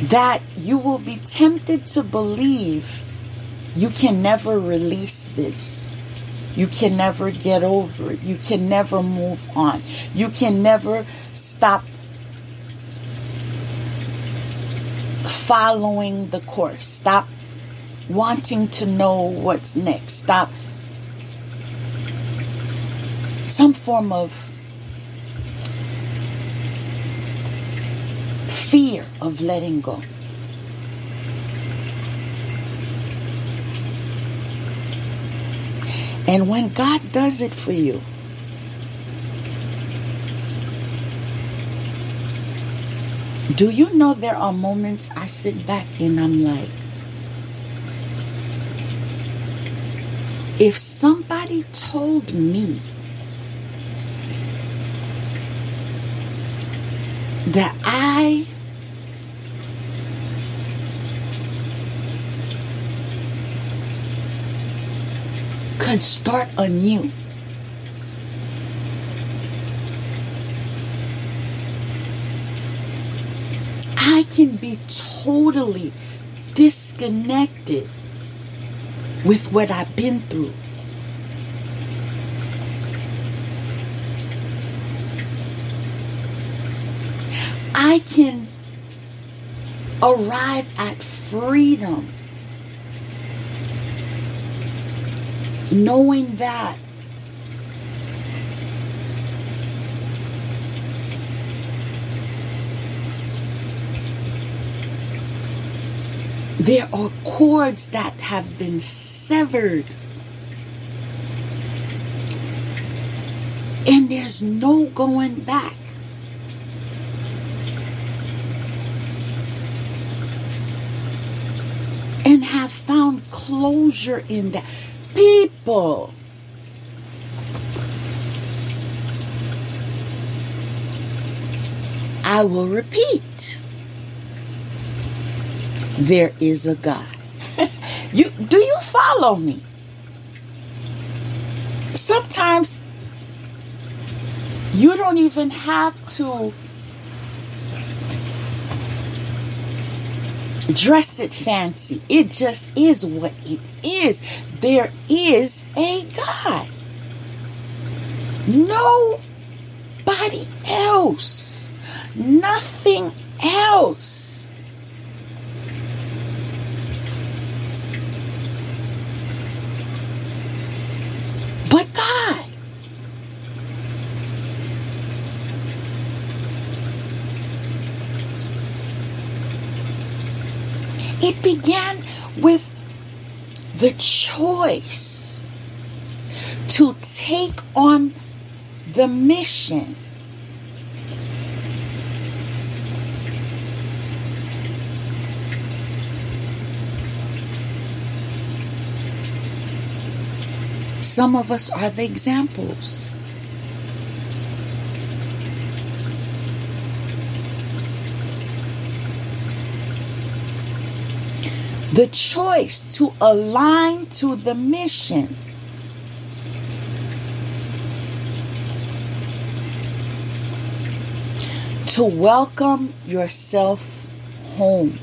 that you will be tempted to believe you can never release this. You can never get over it. You can never move on. You can never stop following the course. Stop wanting to know what's next. Stop some form of fear of letting go. And when God does it for you, do you know there are moments I sit back and I'm like, if somebody told me that I could start anew, I can be totally disconnected with what I've been through. I can arrive at freedom knowing that there are cords that have been severed and there's no going back. And have found closure in that. People, I will repeat, there is a God. Do you follow me? Sometimes you don't even have to dress it fancy. It just is what it is. There is a God. Nobody else. Nothing else. But God. It began with the choice to take on the mission. Some of us are the examples. The choice to align to the mission. To welcome yourself home.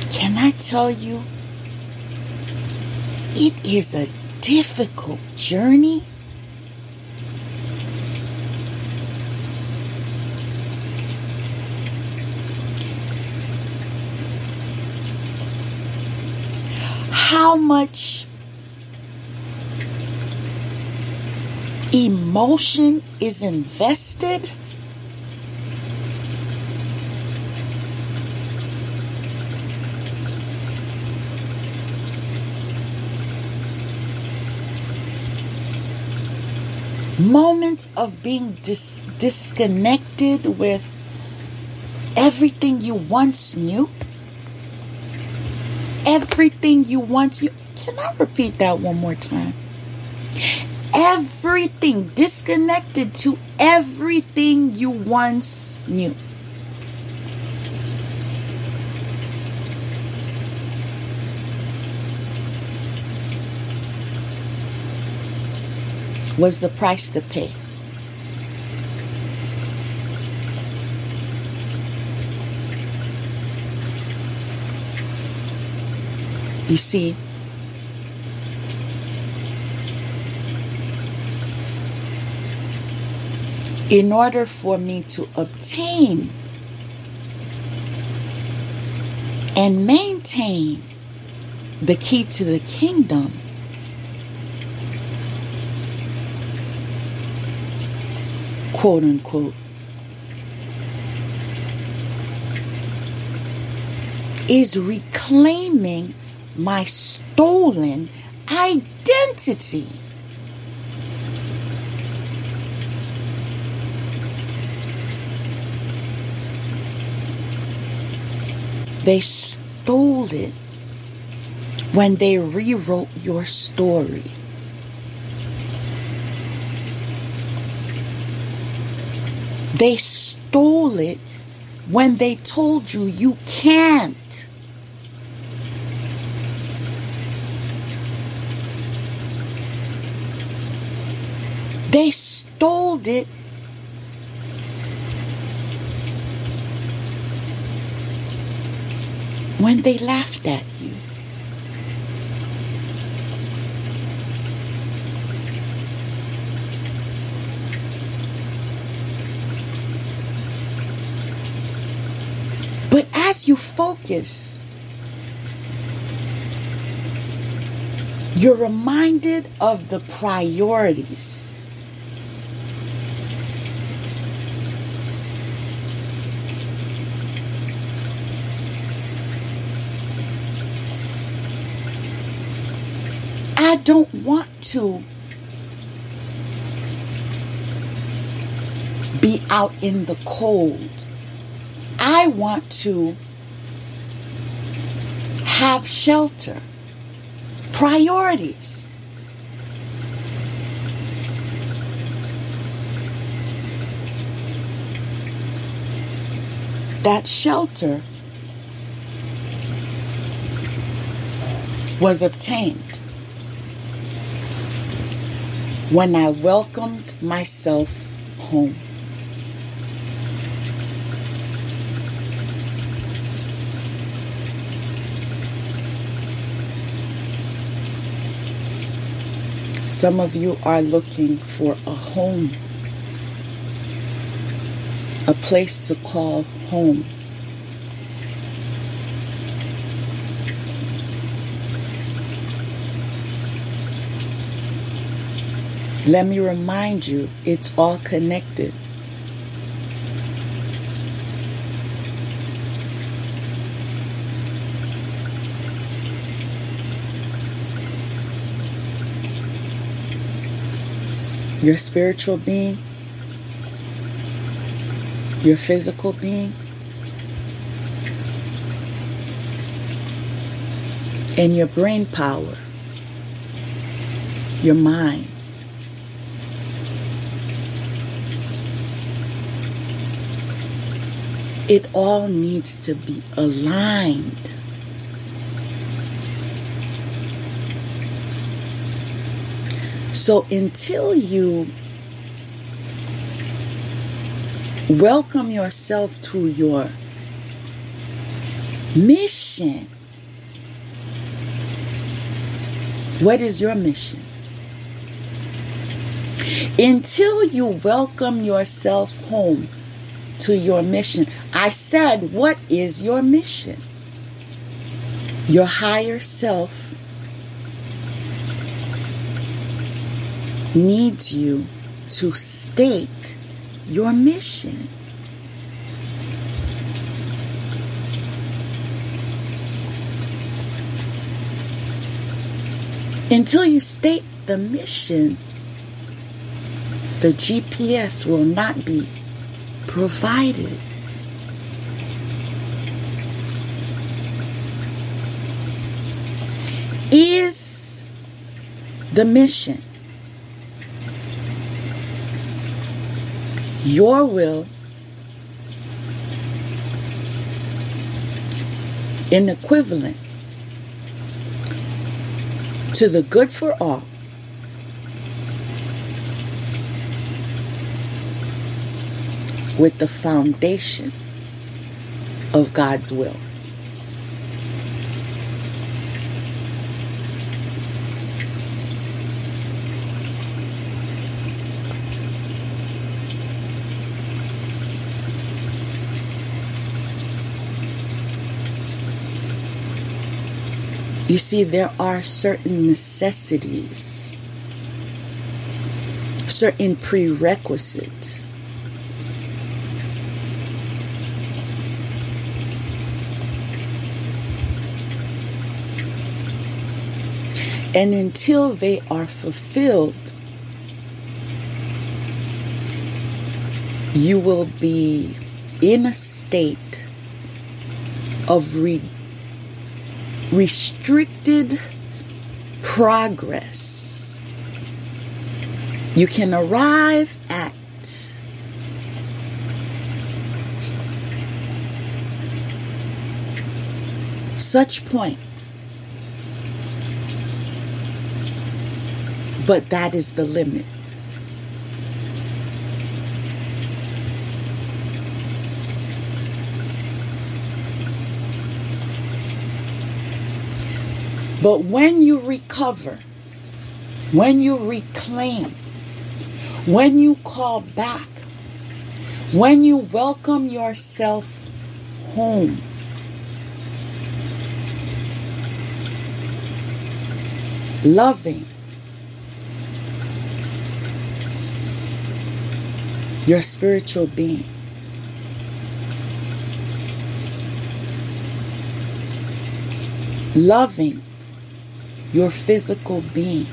Can I tell you, it is a difficult journey. How much emotion is invested? Moments of being disconnected with everything you once knew. Everything you once knew. Can I repeat that one more time? Everything, disconnected to everything you once knew. Was the price to pay. You see, in order for me to obtain and maintain the key to the kingdom, quote unquote, is reclaiming my stolen identity. They stole it when they rewrote your story. They stole it when they told you you can't. They stole it when they laughed at you. But as you focus, you're reminded of the priorities. I don't want to be out in the cold. I want to have shelter. Priorities. That shelter was obtained when I welcomed myself home. Some of you are looking for a home, a place to call home. Let me remind you, it's all connected. Your spiritual being, your physical being, and your brain power, your mind. It all needs to be aligned. So until you welcome yourself to your mission, what is your mission? Until you welcome yourself home to your mission, I said, what is your mission? Your higher self needs you to state your mission. Until you state the mission, The GPS will not be provided. Is the mission your will in equivalent to the good for all with the foundation of God's will? You see, there are certain necessities, certain prerequisites and until they are fulfilled, you will be in a state of restricted progress. You can arrive at such point, but that is the limit. But when you recover, when you reclaim, when you call back, when you welcome yourself home, loving your spiritual being, loving your physical being,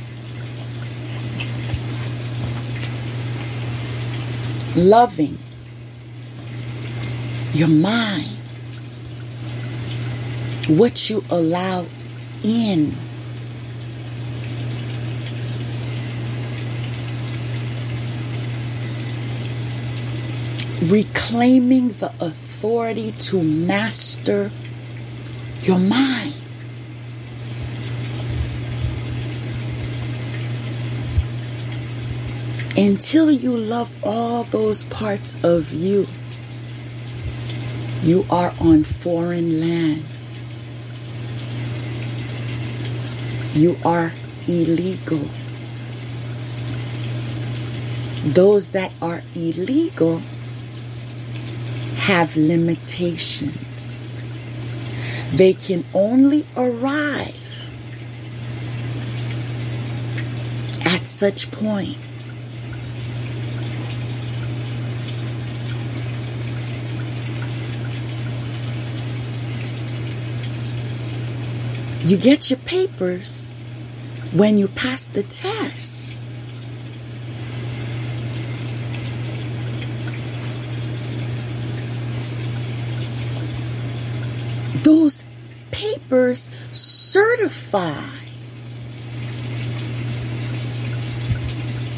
loving your mind, what you allow in, reclaiming the authority to master your mind. Until you love all those parts of you, you are on foreign land. You are illegal. Those that are illegal have limitations. They can only arrive at such point. You get your papers when you pass the test. Those papers certify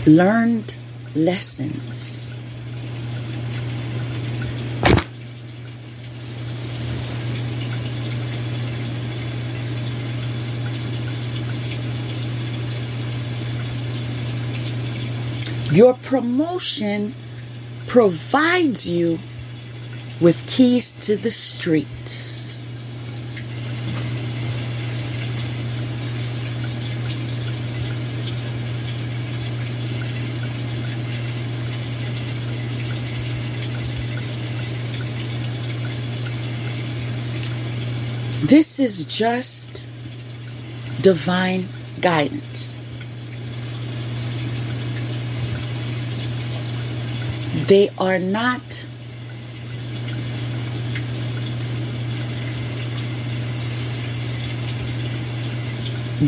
learned lessons. Your promotion provides you with keys to the streets. This is just divine guidance. They are not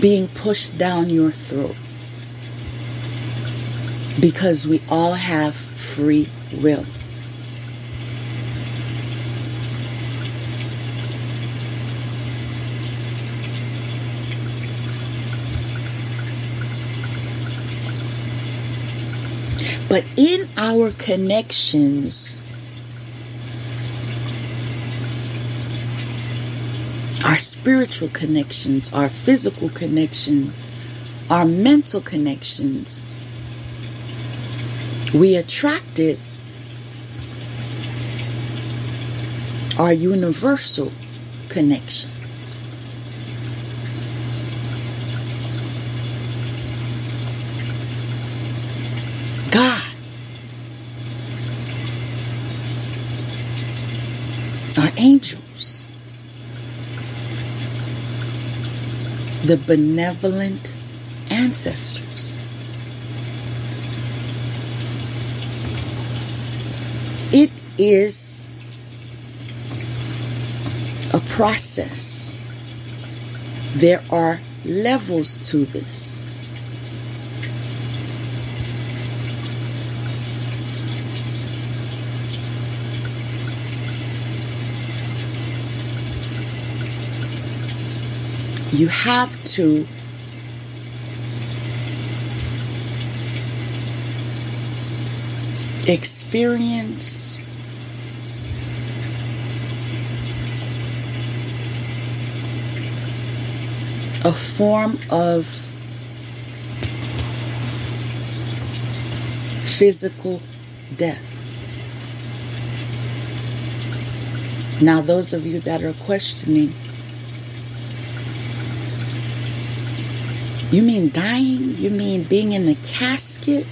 being pushed down your throat. Because we all have free will. But in our connections, our spiritual connections, our physical connections, our mental connections, we attracted our universal connections. God, our angels, the benevolent ancestors. It is a process. There are levels to this. You have to experience a form of physical death. Now, those of you that are questioning, you mean dying? You mean being in a casket?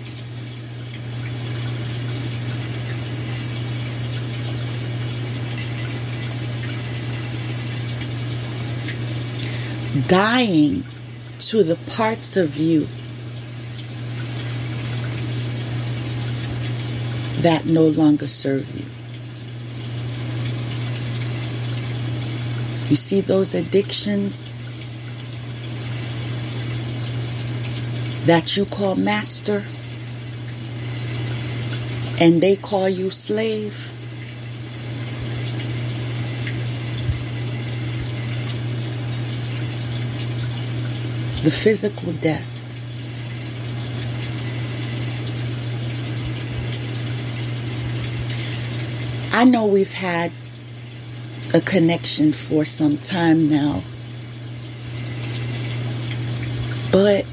Dying to the parts of you that no longer serve you. You see those addictions that you call master and they call you slave? The physical death. I know we've had a connection for some time now, but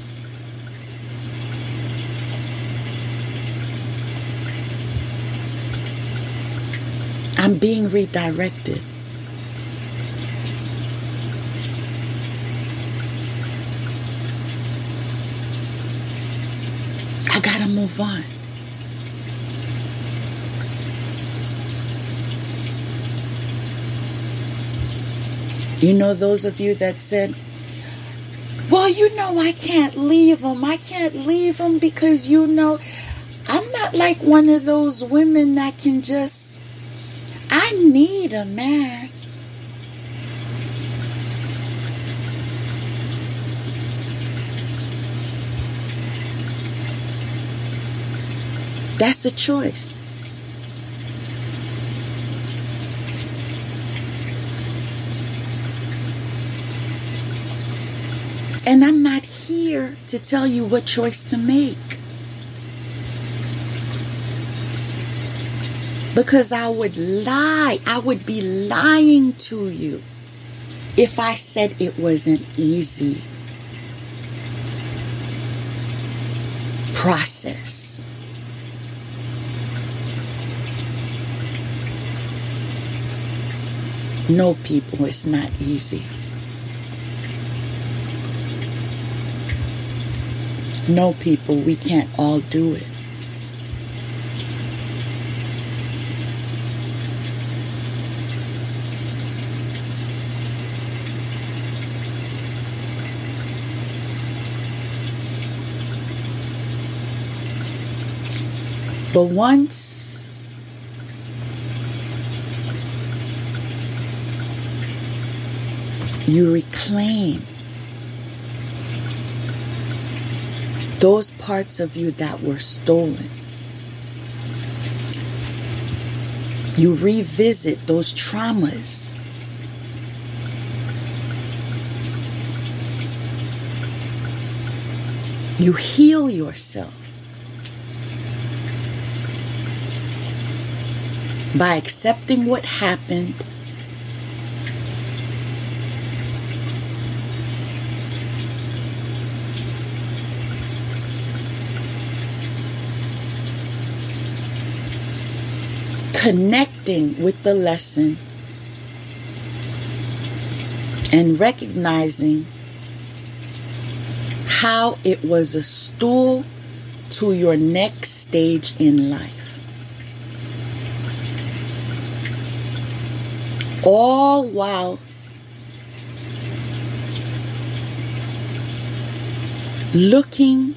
I'm being redirected. I gotta move on. You know, those of you that said, well, you know, I can't leave him. I can't leave him because, you know, I'm not like one of those women that can just, I need a man. That's a choice. And I'm not here to tell you what choice to make. Because I would lie. I would be lying to you if I said it was an easy process. No, people, it's not easy. No, people, we can't all do it. But once you reclaim those parts of you that were stolen. You revisit those traumas. You heal yourself by accepting what happened, connecting with the lesson, and recognizing how it was a stool to your next stage in life. All while looking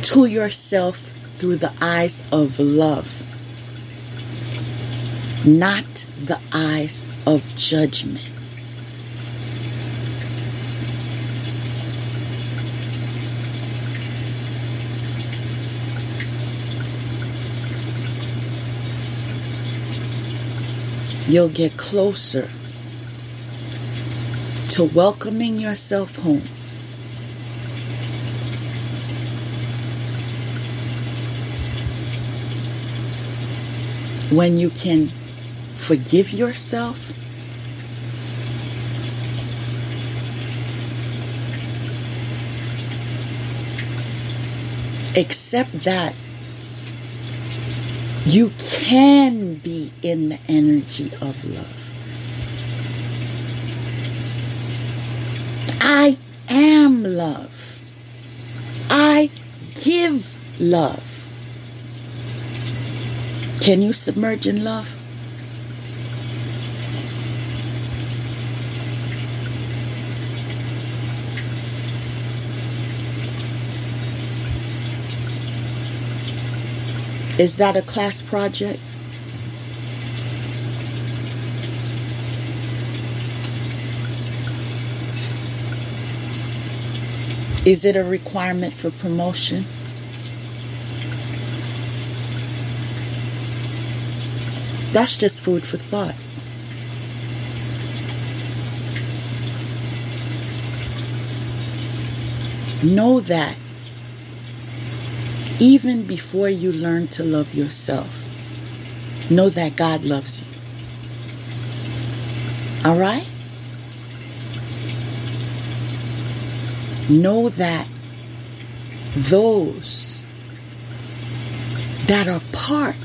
to yourself through the eyes of love, not the eyes of judgment. You'll get closer to welcoming yourself home. When you can forgive yourself, accept that you can be in the energy of love. I am love. I give love. Can you submerge in love? Is that a class project? Is it a requirement for promotion? That's just food for thought. Know that even before you learn to love yourself, know that God loves you. All right? Know that those that are part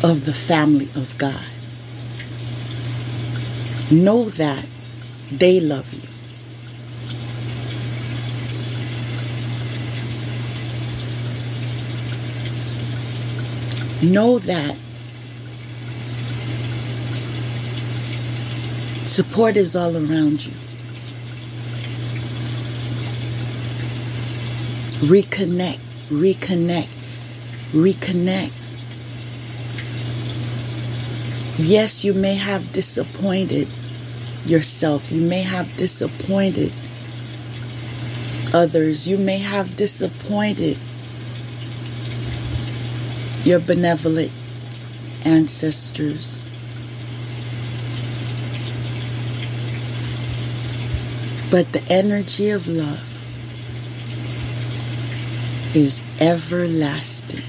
of the family of God, know that they love you. Know that support is all around you. Reconnect, reconnect, reconnect. Yes, you may have disappointed yourself. You may have disappointed others. You may have disappointed your benevolent ancestors. But the energy of love is everlasting.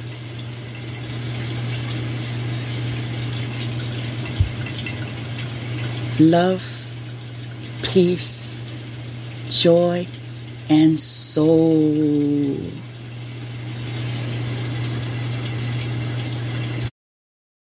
Love, peace, joy, and soul.